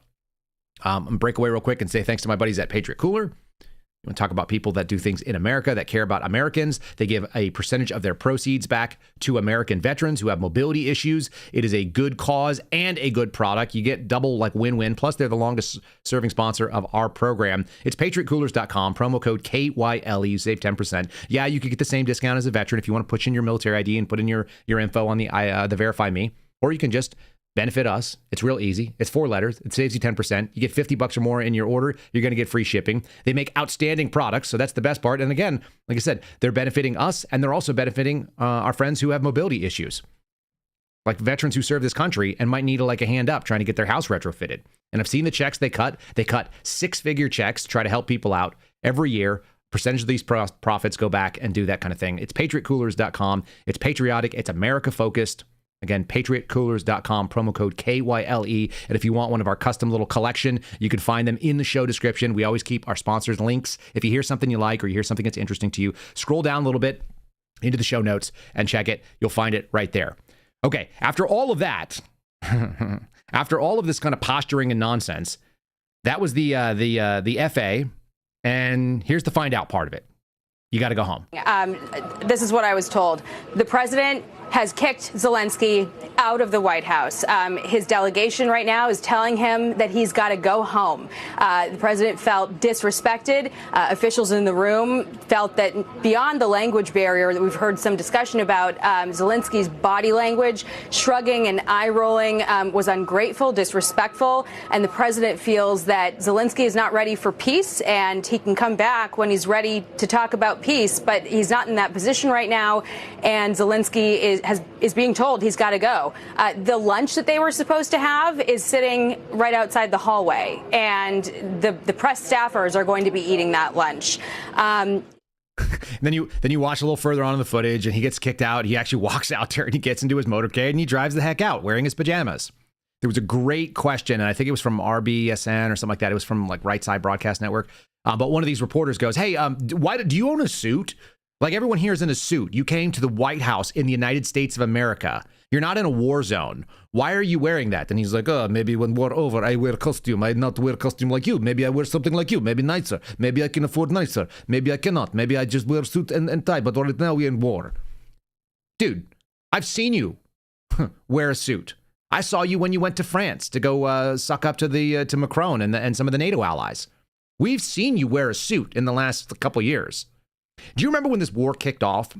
I'm going to break away real quick and say thanks to my buddies at Patriot Cooler. You want to talk about people that do things in America, that care about Americans. They give a percentage of their proceeds back to American veterans who have mobility issues. It is a good cause and a good product. You get double win-win. Plus, they're the longest serving sponsor of our program. It's patriotcoolers.com, promo code KYLE. You save 10%. Yeah, you could get the same discount as a veteran if you want to push in your military ID and put in your info on the Verify Me. Or you can just benefit us. It's real easy. It's 4 letters. It saves you 10%. You get $50 or more in your order. You're going to get free shipping. They make outstanding products, so that's the best part. And again, like I said, they're benefiting us, and they're also benefiting our friends who have mobility issues, like veterans who serve this country and might need a hand up trying to get their house retrofitted. And I've seen the checks they cut. They cut 6-figure checks to try to help people out every year. Percentage of these profits go back and do that kind of thing. It's patriotcoolers.com. It's patriotic. It's America-focused. Again, patriotcoolers.com, promo code KYLE. And if you want one of our custom little collection, you can find them in the show description. We always keep our sponsors' links. If you hear something you like or you hear something that's interesting to you, scroll down a little bit into the show notes and check it. You'll find it right there. Okay, after all of that, after all of this kind of posturing and nonsense, that was the FA. And here's the find out part of it. You got to go home. This is what I was told. The president has kicked Zelenskyy out of the White House. His delegation right now is telling him that he's got to go home. The president felt disrespected. Officials in the room felt that beyond the language barrier that we've heard some discussion about, Zelensky's body language, shrugging and eye rolling, was ungrateful, disrespectful. And the president feels that Zelenskyy is not ready for peace, and he can come back when he's ready to talk about peace. But he's not in that position right now, and Zelenskyy is being told he's got to go. The lunch that they were supposed to have is sitting right outside the hallway, and the press staffers are going to be eating that lunch. And then you watch a little further on in the footage, and he gets kicked out. He actually walks out there and he gets into his motorcade and he drives the heck out wearing his pajamas. There was a great question, and I think it was from RBSN or something like that. It was from Right Side Broadcast Network. But one of these reporters goes, "Hey, why do you own a suit? Like, everyone here is in a suit. You came to the White House in the United States of America. You're not in a war zone. Why are you wearing that? And he's like, oh, maybe when war over, I wear costume. I not wear costume like you. Maybe I wear something like you. Maybe nicer. Maybe I can afford nicer. Maybe I cannot. Maybe I just wear suit and tie. But right now we're in war. Dude, I've seen you wear a suit. I saw you when you went to France to go suck up to Macron and some of the NATO allies. We've seen you wear a suit in the last couple years. Do you remember when this war kicked off?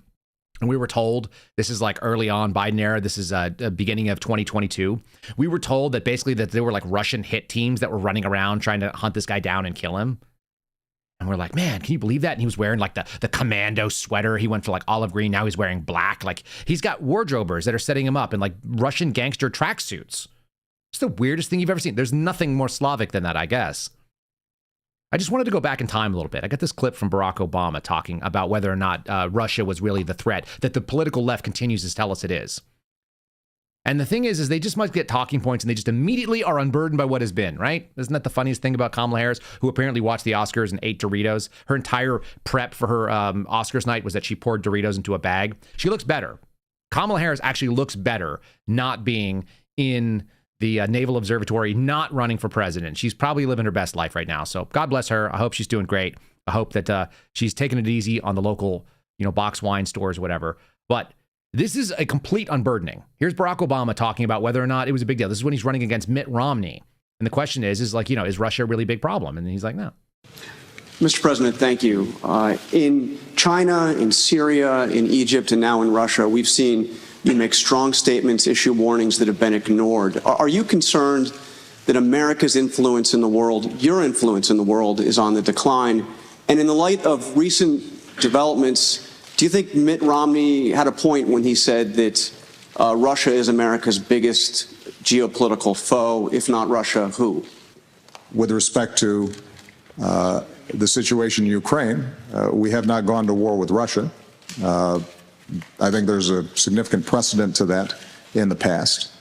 And we were told, this is like early on Biden era, this is beginning of 2022. We were told that basically that there were like Russian hit teams that were running around trying to hunt this guy down and kill him. And we're like, man, can you believe that? And he was wearing like the commando sweater. He went for like olive green. Now he's wearing black. Like he's got wardrobers that are setting him up in like Russian gangster tracksuits. It's the weirdest thing you've ever seen. There's nothing more Slavic than that, I guess. I just wanted to go back in time a little bit. I got this clip from Barack Obama talking about whether or not Russia was really the threat that the political left continues to tell us it is. And the thing is they just must get talking points and they just immediately are unburdened by what has been, right? Isn't that the funniest thing about Kamala Harris, who apparently watched the Oscars and ate Doritos? Her entire prep for her Oscars night was that she poured Doritos into a bag. She looks better. Kamala Harris actually looks better not being in the Naval Observatory, not running for president. She's probably living her best life right now. So God bless her. I hope she's doing great. I hope that she's taking it easy on the local, box wine stores, whatever. But this is a complete unburdening. Here's Barack Obama talking about whether or not it was a big deal. This is when he's running against Mitt Romney. And the question is Russia a really big problem? And he's like, no. Mr. President, thank you. In China, in Syria, in Egypt, and now in Russia, we've seen you make strong statements, issue warnings that have been ignored. Are you concerned that America's influence in the world, your influence in the world, is on the decline? And in the light of recent developments, do you think Mitt Romney had a point when he said that Russia is America's biggest geopolitical foe? If not Russia, who? With respect to the situation in Ukraine, we have not gone to war with Russia. I think there's a significant precedent to that in the past.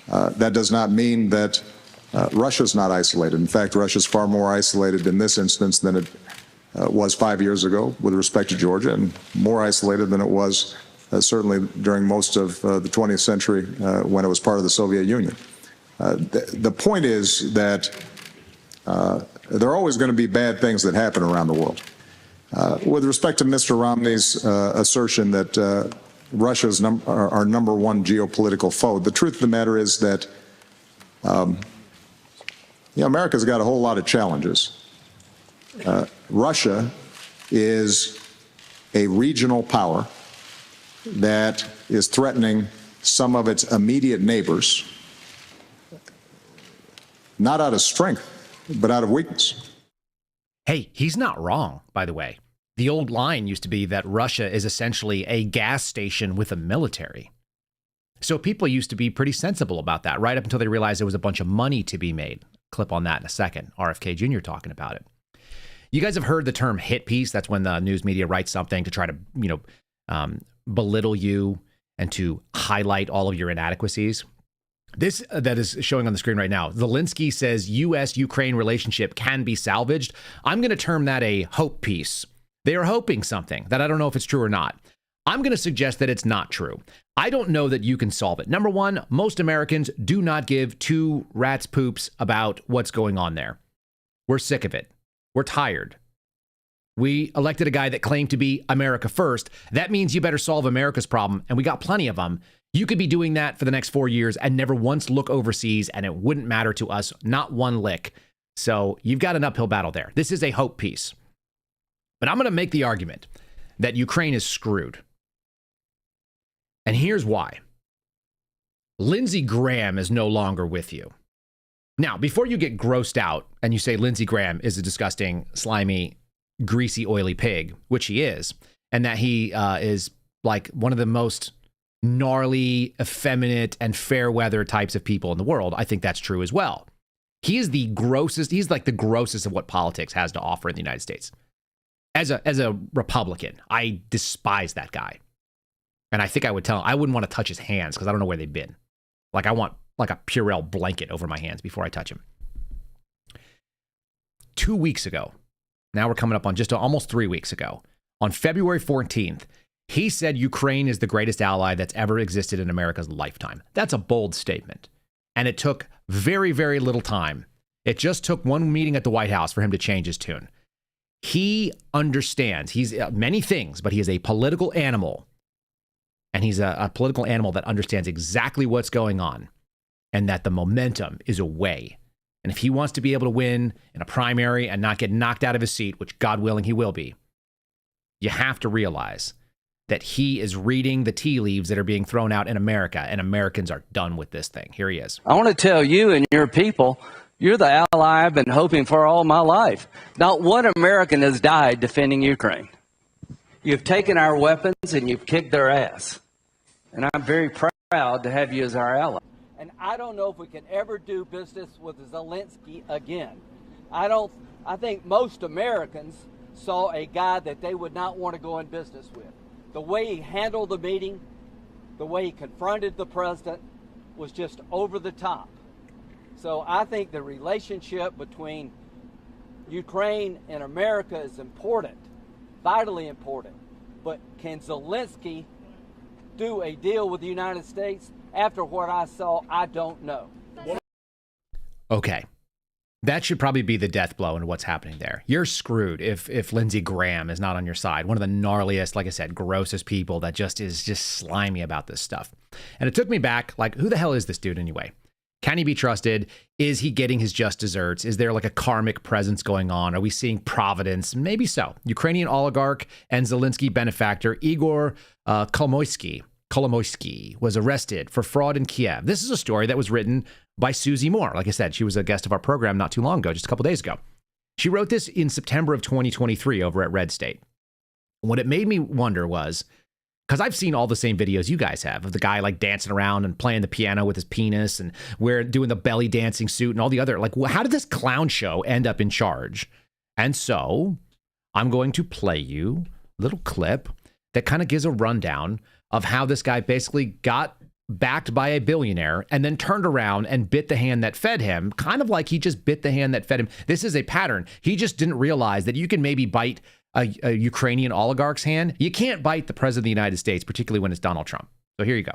That does not mean that Russia's not isolated. In fact, Russia's far more isolated in this instance than it was 5 years ago with respect to Georgia, and more isolated than it was certainly during most of the 20th century when it was part of the Soviet Union. The point is that there are always going to be bad things that happen around the world. With respect to Mr. Romney's assertion that Russia is our number one geopolitical foe, the truth of the matter is that America's got a whole lot of challenges. Russia is a regional power that is threatening some of its immediate neighbors, not out of strength, but out of weakness. Hey, he's not wrong, by the way. The old line used to be that Russia is essentially a gas station with a military. So people used to be pretty sensible about that, right up until they realized there was a bunch of money to be made. Clip on that in a second. RFK Jr. talking about it. You guys have heard the term hit piece. That's when the news media writes something to try to, belittle you and to highlight all of your inadequacies. This that is showing on the screen right now, Zelenskyy says U.S.-Ukraine relationship can be salvaged. I'm going to term that a hope piece. They are hoping something that I don't know if it's true or not. I'm going to suggest that it's not true. I don't know that you can solve it. Number one, most Americans do not give two rats' poops about what's going on there. We're sick of it. We're tired. We elected a guy that claimed to be America first. That means you better solve America's problem, and we got plenty of them. You could be doing that for the next 4 years and never once look overseas, and it wouldn't matter to us, not one lick. So you've got an uphill battle there. This is a hope piece. But I'm going to make the argument that Ukraine is screwed. And here's why. Lindsey Graham is no longer with you. Now, before you get grossed out and you say Lindsey Graham is a disgusting, slimy, greasy, oily pig, which he is, and that he is like one of the most gnarly, effeminate, and fair weather types of people in the world, I think that's true as well. He is the grossest. He's like the grossest of what politics has to offer in the United States. As a Republican, I despise that guy. And I think I would tell him, I wouldn't want to touch his hands because I don't know where they've been. Like I want like a Purell blanket over my hands before I touch him. 2 weeks ago, now we're coming up on just almost 3 weeks ago, on February 14th, He said Ukraine is the greatest ally that's ever existed in America's lifetime. That's a bold statement. And it took very, very little time. It just took one meeting at the White House for him to change his tune. He understands. He's many things, but he is a political animal. And he's a political animal that understands exactly what's going on and that the momentum is away. And if he wants to be able to win in a primary and not get knocked out of his seat, which God willing he will be, you have to realize that he is reading the tea leaves that are being thrown out in America, and Americans are done with this thing. Here he is. I want to tell you and your people, you're the ally I've been hoping for all my life. Not one American has died defending Ukraine. You've taken our weapons and you've kicked their ass. And I'm very proud to have you as our ally. And I don't know if we can ever do business with Zelenskyy again. I think most Americans saw a guy that they would not want to go in business with. The way he handled the meeting, the way he confronted the president was just over the top. So I think the relationship between Ukraine and America is important, vitally important. But can Zelenskyy do a deal with the United States? After what I saw, I don't know. Okay. That should probably be the death blow in what's happening there. You're screwed if Lindsey Graham is not on your side. One of the gnarliest, like I said, grossest people that is just slimy about this stuff. And it took me back, like, who the hell is this dude anyway? Can he be trusted? Is he getting his just desserts? Is there like a karmic presence going on? Are we seeing providence? Maybe so. Ukrainian oligarch and Zelenskyy benefactor Igor Kolomoisky was arrested for fraud in Kiev. This is a story that was written by Susie Moore. Like I said, she was a guest of our program not too long ago, just a couple days ago. She wrote this in September of 2023 over at Red State. What it made me wonder was, because I've seen all the same videos you guys have of the guy like dancing around and playing the piano with his penis and we're doing the belly dancing suit and all the other, like, how did this clown show end up in charge? And so I'm going to play you a little clip that kind of gives a rundown of how this guy basically got backed by a billionaire and then turned around and bit the hand that fed him, kind of like he just bit the hand that fed him. This is a pattern. He just didn't realize that you can maybe bite a Ukrainian oligarch's hand. You can't bite the president of the United States, particularly when it's Donald Trump. So here you go.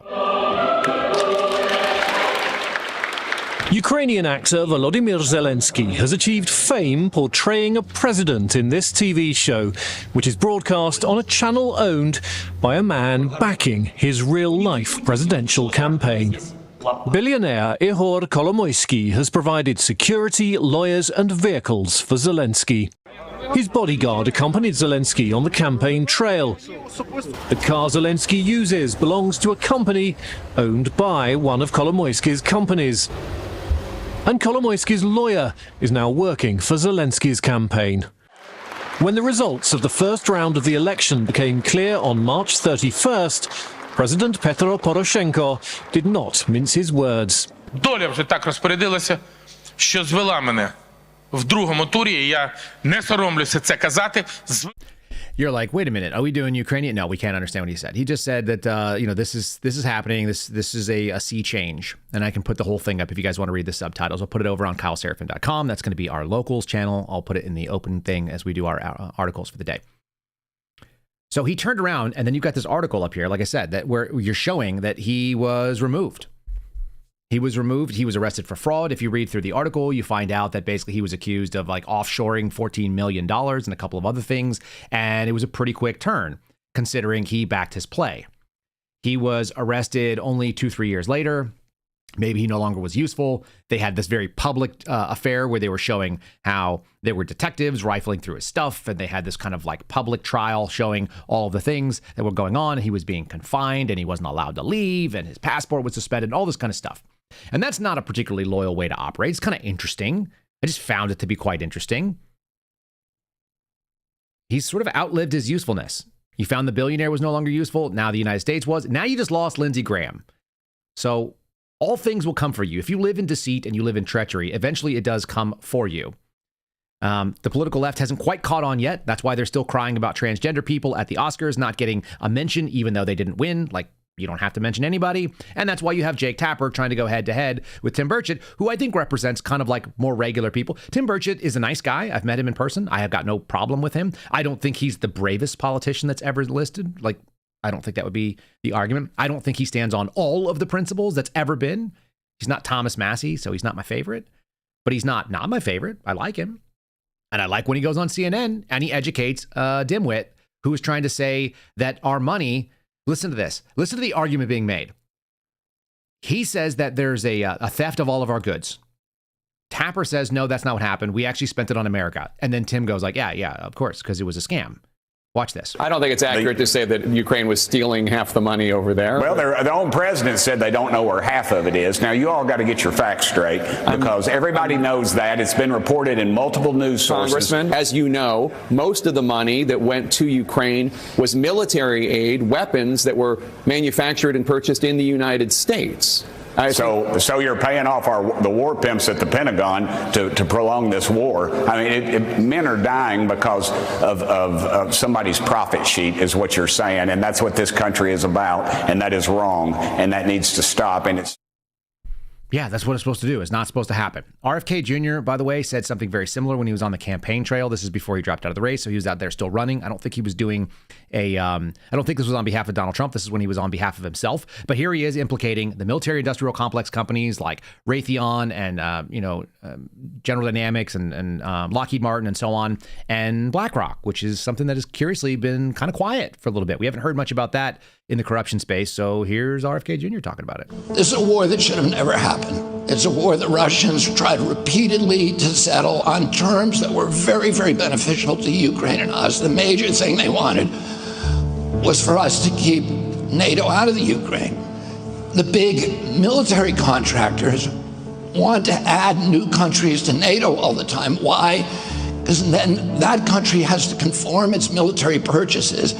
Ukrainian actor Volodymyr Zelenskyy has achieved fame portraying a president in this TV show, which is broadcast on a channel owned by a man backing his real-life presidential campaign. Billionaire Ihor Kolomoisky has provided security, lawyers and vehicles for Zelenskyy. His bodyguard accompanied Zelenskyy on the campaign trail. The car Zelenskyy uses belongs to a company owned by one of Kolomoisky's companies. And Kolomoisky's lawyer is now working for Zelenskyy's campaign. When the results of the first round of the election became clear on March 31st, President Petro Poroshenko did not mince his words. Доля вже так розпорядилася, що звела мене в другому турі, і я не соромлюся це казати. You're like, wait a minute, are we doing Ukrainian? No, we can't understand what he said. He just said that, this is happening. This is a sea change. And I can put the whole thing up if you guys want to read the subtitles. I'll put it over on Seraphin.com. That's going to be our locals channel. I'll put it in the open thing as we do our articles for the day. So he turned around, and then you've got this article up here, like I said, that where you're showing that he was removed. He was removed. He was arrested for fraud. If you read through the article, you find out that basically he was accused of like offshoring $14 million and a couple of other things. And it was a pretty quick turn considering he backed his play. He was arrested only 2-3 years later. Maybe he no longer was useful. They had this very public affair where they were showing how there were detectives rifling through his stuff. And they had this kind of like public trial showing all of the things that were going on. He was being confined and he wasn't allowed to leave and his passport was suspended, all this kind of stuff. And that's not a particularly loyal way to operate. It's kind of interesting. I just found it to be quite interesting. He's sort of outlived his usefulness. You found the billionaire was no longer useful. Now the United States was. Now you just lost Lindsey Graham. So all things will come for you. If you live in deceit and you live in treachery, eventually it does come for you. The political left hasn't quite caught on yet. That's why they're still crying about transgender people at the Oscars not getting a mention, even though they didn't win. Like, you don't have to mention anybody. And that's why you have Jake Tapper trying to go head to head with Tim Burchett, who I think represents kind of like more regular people. Tim Burchett is a nice guy. I've met him in person. I have got no problem with him. I don't think he's the bravest politician that's ever listed. Like, I don't think that would be the argument. I don't think he stands on all of the principles that's ever been. He's not Thomas Massey, so he's not my favorite. But he's not my favorite. I like him. And I like when he goes on CNN and he educates a dimwit who is trying to say that our money, listen to this. Listen to the argument being made. He says that there's a theft of all of our goods. Tapper says, no, that's not what happened. We actually spent it on America. And then Tim goes like, yeah, of course, because it was a scam. Watch this. I don't think it's accurate to say that Ukraine was stealing half the money over there. Well, their own president said they don't know where half of it is. Now, you all got to get your facts straight because everybody knows that. It's been reported in multiple news sources. Congressman, as you know, most of the money that went to Ukraine was military aid, weapons that were manufactured and purchased in the United States. So you're paying off the war pimps at the Pentagon to prolong this war. I mean, men are dying because of somebody's profit sheet is what you're saying, and that's what this country is about, and that is wrong, and that needs to stop. And it's Yeah, that's what it's supposed to do. It's not supposed to happen. RFK Jr., by the way, said something very similar when he was on the campaign trail. This is before he dropped out of the race, so he was out there still running. I don't think he was doing I don't think this was on behalf of Donald Trump. This is when he was on behalf of himself. But here he is implicating the military-industrial complex companies like Raytheon and General Dynamics and Lockheed Martin and so on, and BlackRock, which is something that has curiously been kind of quiet for a little bit. We haven't heard much about that in the corruption space. So here's RFK Jr. talking about it. This is a war that should have never happened. It's a war the Russians tried repeatedly to settle on terms that were very, very beneficial to Ukraine and us. The major thing they wanted was for us to keep NATO out of the Ukraine. The big military contractors want to add new countries to NATO all the time. Why? Because then that country has to conform its military purchases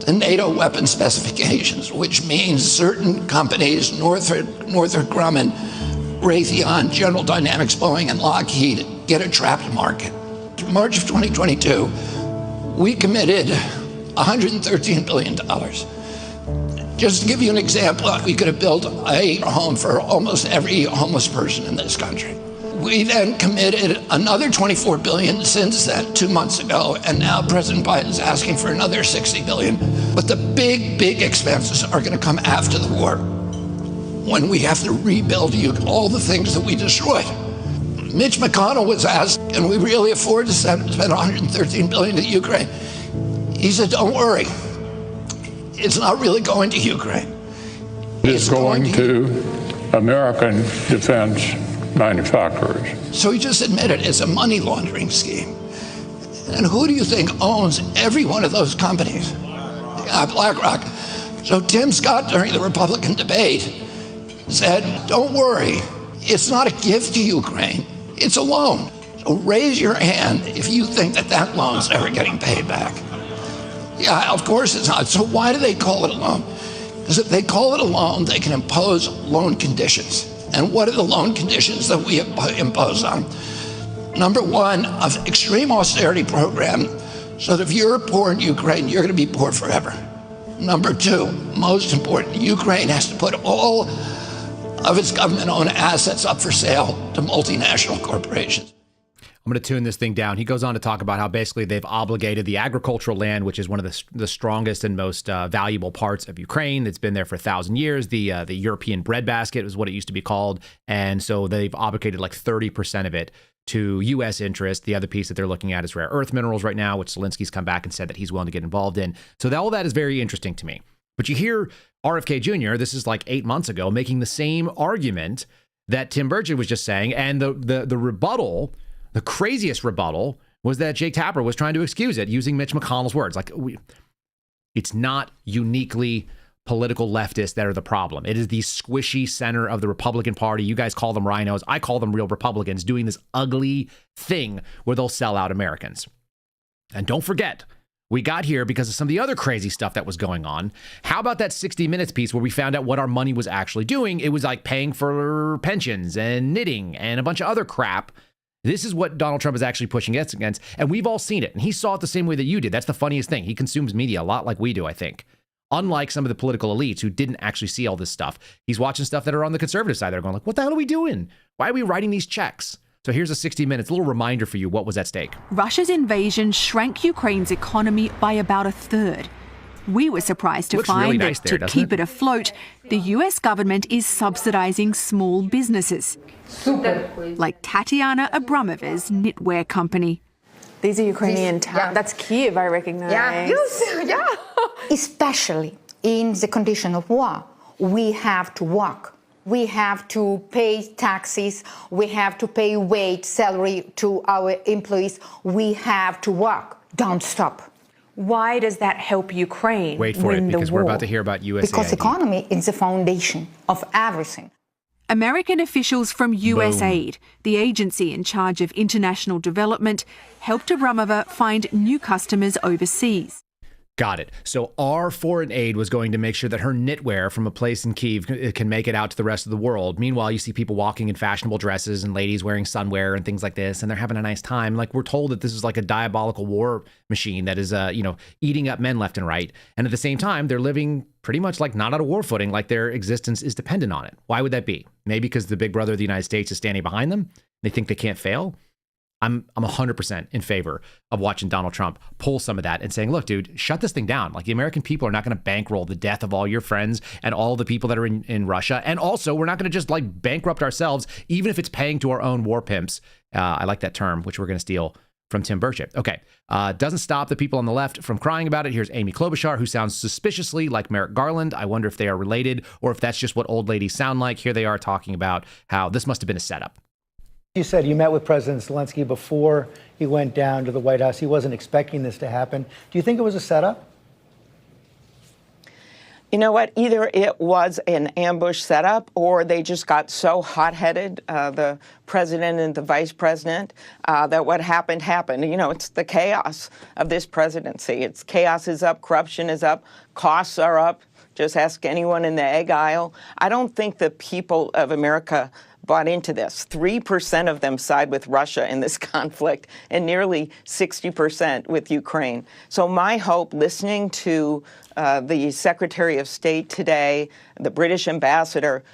to NATO weapon specifications, which means certain companies, Northrop Grumman, Raytheon, General Dynamics, Boeing, and Lockheed, get a trapped market. In March of 2022, we committed $113 billion. Just to give you an example, we could have built a home for almost every homeless person in this country. We then committed another $24 billion since then, 2 months ago, and now President Biden's asking for another $60 billion. But the big expenses are going to come after the war, when we have to rebuild all the things that we destroyed. Mitch McConnell was asked, can we really afford to spend $113 billion to Ukraine? He said, don't worry. It's not really going to Ukraine. It's going to American defense manufacturers. So he just admitted it's a money laundering scheme. And who do you think owns every one of those companies? BlackRock. So Tim Scott, during the Republican debate, said, don't worry, it's not a gift to Ukraine, it's a loan. So raise your hand if you think that loan's ever getting paid back. Yeah, of course it's not. So why do they call it a loan? Because if they call it a loan, they can impose loan conditions. And what are the loan conditions that we impose on? Number one, an extreme austerity program, so that if you're poor in Ukraine, you're going to be poor forever. Number two, most important, Ukraine has to put all of its government-owned assets up for sale to multinational corporations. I'm going to tune this thing down. He goes on to talk about how basically they've obligated the agricultural land, which is one of the strongest and most valuable parts of Ukraine. That's been there for 1,000 years. The European breadbasket is what it used to be called. And so they've obligated like 30% of it to U.S. interest. The other piece that they're looking at is rare earth minerals right now, which Zelensky's come back and said that he's willing to get involved in. So all that is very interesting to me. But you hear RFK Jr., this is like 8 months ago, making the same argument that Tim Burchett was just saying. And the rebuttal, the craziest rebuttal, was that Jake Tapper was trying to excuse it using Mitch McConnell's words. It's not uniquely political leftists that are the problem. It is the squishy center of the Republican Party. You guys call them rhinos. I call them real Republicans doing this ugly thing where they'll sell out Americans. And don't forget, we got here because of some of the other crazy stuff that was going on. How about that 60 Minutes piece where we found out what our money was actually doing? It was like paying for pensions and knitting and a bunch of other crap. This is what Donald Trump is actually pushing against, and we've all seen it. And he saw it the same way that you did. That's the funniest thing. He consumes media a lot like we do, I think. Unlike some of the political elites who didn't actually see all this stuff. He's watching stuff that are on the conservative side. They're going like, what the hell are we doing? Why are we writing these checks? So here's a 60 Minutes, a little reminder for you what was at stake. Russia's invasion shrank Ukraine's economy by about a third. We were surprised to Looks find really that nice there, to doesn't keep it? it afloat, the US government is subsidizing small businesses, like Tatiana Abramova's knitwear company. These are Ukrainian towns. That's Kiev, I recognize. Yeah. Especially in the condition of war, we have to work. We have to pay taxes. We have to pay wage, salary to our employees. We have to work. Don't stop. Why does that help Ukraine Wait for win it, because the we're war? about to hear about USAID. Because economy is the foundation of everything. American officials from USAID, the agency in charge of international development, helped Abramova find new customers overseas. Got it. So our foreign aid was going to make sure that her knitwear from a place in Kiev can make it out to the rest of the world. Meanwhile, you see people walking in fashionable dresses and ladies wearing sunwear and things like this, and they're having a nice time. Like, we're told that this is like a diabolical war machine that is, eating up men left and right. And at the same time, they're living pretty much like not on a war footing, like their existence is dependent on it. Why would that be? Maybe because the big brother of the United States is standing behind them. They think they can't fail. I'm 100% in favor of watching Donald Trump pull some of that and saying, look, dude, shut this thing down. Like, the American people are not going to bankroll the death of all your friends and all the people that are in Russia. And also, we're not going to just like bankrupt ourselves, even if it's paying to our own war pimps. I like that term, which we're going to steal from Tim Burchett. Okay. Doesn't stop the people on the left from crying about it. Here's Amy Klobuchar, who sounds suspiciously like Merrick Garland. I wonder if they are related or if that's just what old ladies sound like. Here they are talking about how this must have been a setup. You said you met with President Zelenskyy before he went down to the White House. He wasn't expecting this to happen. Do you think it was a setup? You know what? Either it was an ambush setup or they just got so hot-headed, the president and the vice president, that what happened happened. You know, it's the chaos of this presidency. It's chaos is up, corruption is up, costs are up. Just ask anyone in the egg aisle. I don't think the people of America bought into this. 3% of them side with Russia in this conflict and nearly 60% with Ukraine. So my hope, listening to the Secretary of State today, the British ambassador,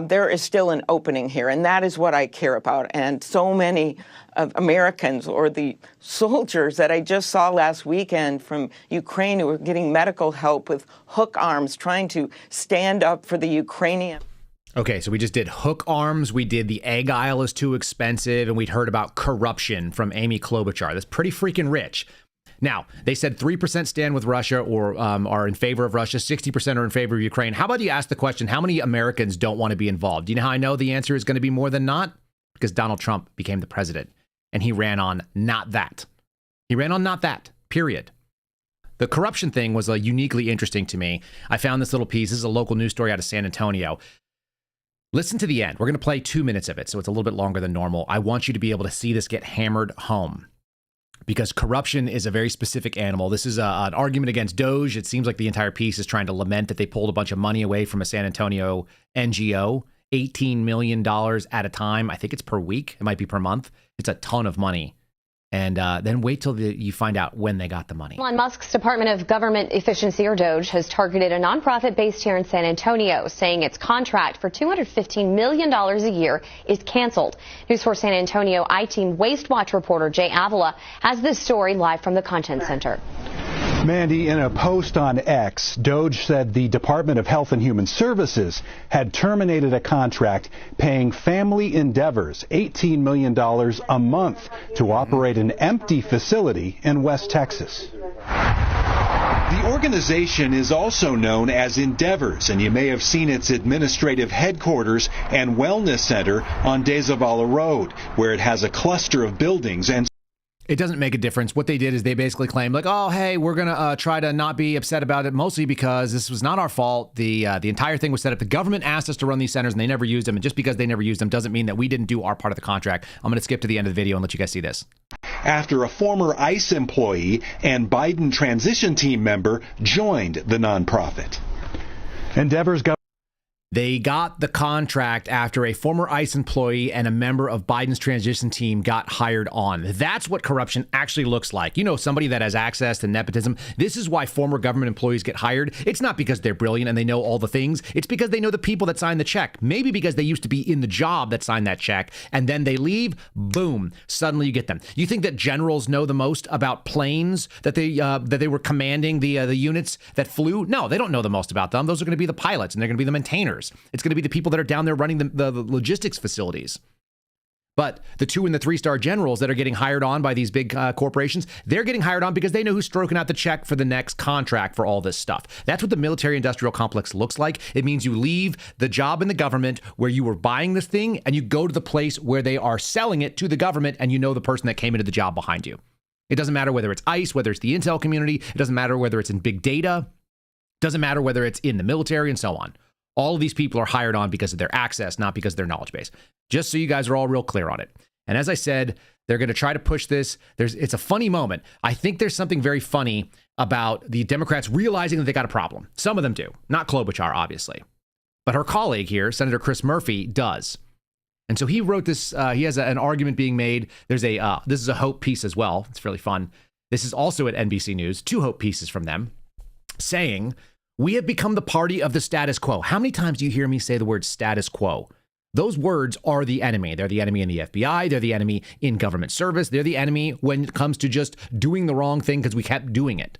there is still an opening here, and that is what I care about. And so many Americans, or the soldiers that I just saw last weekend from Ukraine who were getting medical help with hook arms, trying to stand up for the Ukrainian. Okay, so we just did hook arms, we did the egg aisle is too expensive, and we'd heard about corruption from Amy Klobuchar. That's pretty freaking rich. Now, they said 3% stand with Russia or are in favor of Russia, 60% are in favor of Ukraine. How about you ask the question, how many Americans don't want to be involved? Do you know how I know the answer is going to be more than not? Because Donald Trump became the president, and he ran on not that. He ran on not that, period. The corruption thing was uniquely interesting to me. I found this little piece. This is a local news story out of San Antonio. Listen to the end. We're going to play 2 minutes of it, so it's a little bit longer than normal. I want you to be able to see this get hammered home because corruption is a very specific animal. This is an argument against DOJ. It seems like the entire piece is trying to lament that they pulled a bunch of money away from a San Antonio NGO, $18 million at a time. I think it's per week. It might be per month. It's a ton of money. And then wait till you find out when they got the money. Elon Musk's Department of Government Efficiency, or DOJ, has targeted a nonprofit based here in San Antonio, saying its contract for $215 million a year is canceled. News 4 San Antonio I-Team Waste Watch reporter Jay Avila has this story live from the Content Center. Mandy, in a post on X, DOJ said the Department of Health and Human Services had terminated a contract paying Family Endeavors $18 million a month to operate an empty facility in West Texas. The organization is also known as Endeavors, and you may have seen its administrative headquarters and wellness center on De Zavala Road, where it has a cluster of buildings and it doesn't make a difference. What they did is they basically claimed like, oh, hey, we're going to try to not be upset about it, mostly because this was not our fault. The entire thing was set up. The government asked us to run these centers and they never used them. And just because they never used them doesn't mean that we didn't do our part of the contract. I'm going to skip to the end of the video and let you guys see this. After a former ICE employee and Biden transition team member joined the nonprofit. Endeavor's They got the contract after a former ICE employee and a member of Biden's transition team got hired on. That's what corruption actually looks like. You know, somebody that has access to nepotism. This is why former government employees get hired. It's not because they're brilliant and they know all the things. It's because they know the people that signed the check. Maybe because they used to be in the job that signed that check, and then they leave, boom, suddenly you get them. You think that generals know the most about planes that they were commanding, the units that flew? No, they don't know the most about them. Those are going to be the pilots, and they're going to be the maintainers. It's going to be the people that are down there running the logistics facilities. But the 2- and 3-star generals that are getting hired on by these big corporations, they're getting hired on because they know who's stroking out the check for the next contract for all this stuff. That's what the military-industrial complex looks like. It means you leave the job in the government where you were buying this thing, and you go to the place where they are selling it to the government, and you know the person that came into the job behind you. It doesn't matter whether it's ICE, whether it's the intel community. It doesn't matter whether it's in big data. It doesn't matter whether it's in the military and so on. All of these people are hired on because of their access, not because of their knowledge base. Just so you guys are all real clear on it. And as I said, they're going to try to push this. It's a funny moment. I think there's something very funny about the Democrats realizing that they got a problem. Some of them do. Not Klobuchar, obviously. But her colleague here, Senator Chris Murphy, does. And so he wrote this. He has an argument being made. This is a Hope piece as well. It's really fun. This is also at NBC News. 2 Hope pieces from them saying, "We have become the party of the status quo." How many times do you hear me say the word status quo? Those words are the enemy. They're the enemy in the FBI. They're the enemy in government service. They're the enemy when it comes to just doing the wrong thing because we kept doing it.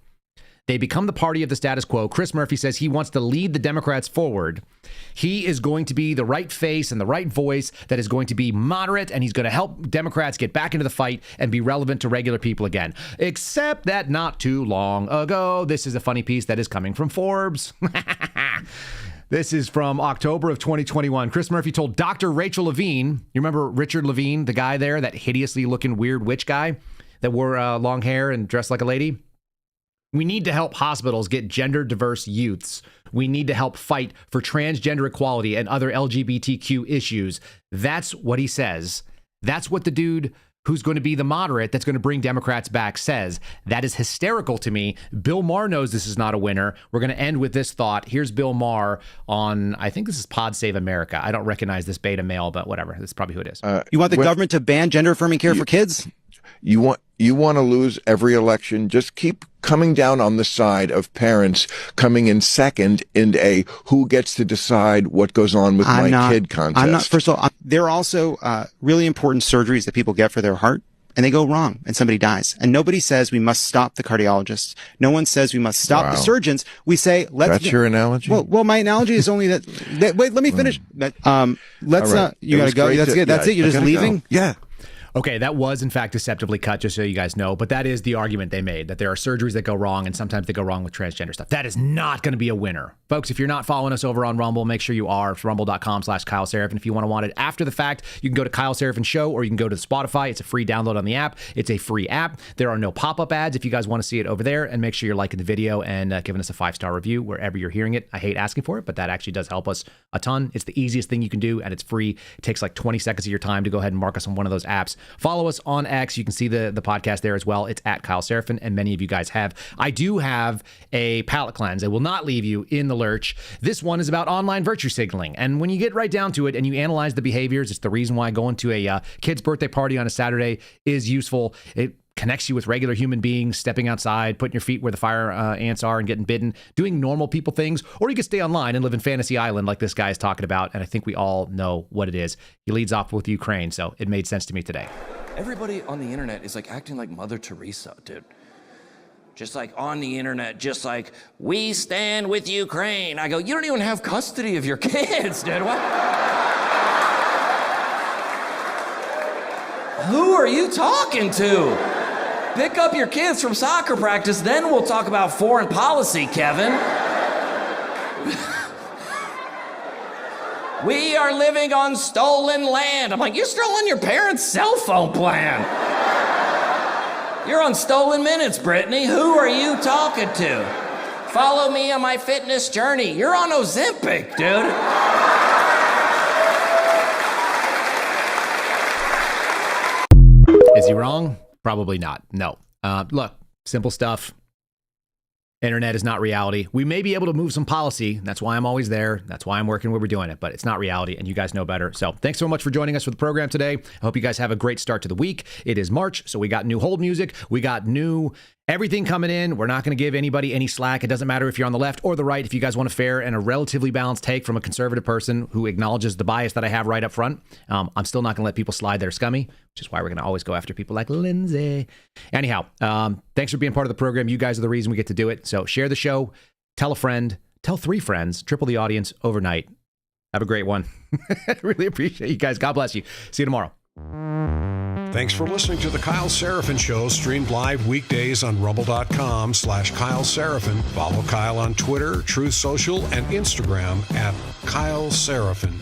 They become the party of the status quo. Chris Murphy says he wants to lead the Democrats forward. He is going to be the right face and the right voice that is going to be moderate, and he's going to help Democrats get back into the fight and be relevant to regular people again. Except that not too long ago, this is a funny piece that is coming from Forbes. This is from October of 2021. Chris Murphy told Dr. Rachel Levine, you remember Richard Levine, the guy there, that hideously looking weird witch guy that wore long hair and dressed like a lady? We need to help hospitals get gender diverse youths. We need to help fight for transgender equality and other LGBTQ issues. That's what he says. That's what the dude who's going to be the moderate that's going to bring Democrats back says. That is hysterical to me. Bill Maher knows this is not a winner. We're going to end with this thought. Here's Bill Maher on, I think this is Pod Save America. I don't recognize this beta male, but whatever. That's probably who it is. You want the government to ban gender-affirming care for kids? You want to lose every election. Just keep coming down on the side of parents coming in second in a who gets to decide what goes on with my kid contest. First of all, there are also really important surgeries that people get for their heart, and they go wrong, and somebody dies. And nobody says we must stop the cardiologists. No one says we must stop the surgeons. We say let's. That's your analogy. Well, my analogy is only that. Wait, let me finish. You got to go. That's good. That's it. You're just leaving. Go. Yeah. Okay, that was in fact deceptively cut, just so you guys know. But that is the argument they made, that there are surgeries that go wrong, and sometimes they go wrong with transgender stuff. That is not going to be a winner. Folks, if you're not following us over on Rumble, make sure you are. It's rumble.com/Kyle Seraphin. If you want it after the fact, you can go to Kyle Seraphin Show, or you can go to Spotify. It's a free download on the app. It's a free app. There are no pop-up ads if you guys want to see it over there. And make sure you're liking the video and giving us a 5-star review wherever you're hearing it. I hate asking for it, but that actually does help us a ton. It's the easiest thing you can do, and it's free. It takes like 20 seconds of your time to go ahead and mark us on one of those apps. Follow us on X. You can see the podcast there as well. It's at Kyle Seraphin, and many of you guys have. I do have a palate cleanse. I will not leave you in the lurch. This one is about online virtue signaling. And when you get right down to it and you analyze the behaviors, it's the reason why going to a kid's birthday party on a Saturday is useful. It connects you with regular human beings, stepping outside, putting your feet where the fire ants are and getting bitten, doing normal people things. Or you can stay online and live in Fantasy Island like this guy is talking about. And I think we all know what it is. He leads off with Ukraine, so it made sense to me today. Everybody on the internet is like acting like Mother Teresa, dude. Just like on the internet, just like, we stand with Ukraine. I go, you don't even have custody of your kids, dude. What? Who are you talking to? Pick up your kids from soccer practice, then we'll talk about foreign policy, Kevin. We are living on stolen land. I'm like, you're still on your parents' cell phone plan. You're on stolen minutes, Brittany. Who are you talking to? Follow me on my fitness journey. You're on Ozempic, dude. Is he wrong? Probably not. No. Look, simple stuff. Internet is not reality. We may be able to move some policy. That's why I'm always there. That's why I'm working where we're doing it. But it's not reality, and you guys know better. So thanks so much for joining us for the program today. I hope you guys have a great start to the week. It is March, so we got new hold music. We got new everything coming in. We're not going to give anybody any slack. It doesn't matter if you're on the left or the right. If you guys want a fair and a relatively balanced take from a conservative person who acknowledges the bias that I have right up front, I'm still not going to let people slide that are scummy, which is why we're going to always go after people like Lindsey. Anyhow, thanks for being part of the program. You guys are the reason we get to do it. So share the show, tell a friend, tell 3 friends, triple the audience overnight. Have a great one. I really appreciate you guys. God bless you. See you tomorrow. Thanks for listening to The Kyle Seraphin Show, streamed live weekdays on rumble.com/Kyle Seraphin. Follow Kyle on Twitter, Truth Social, and Instagram at Kyle Seraphin.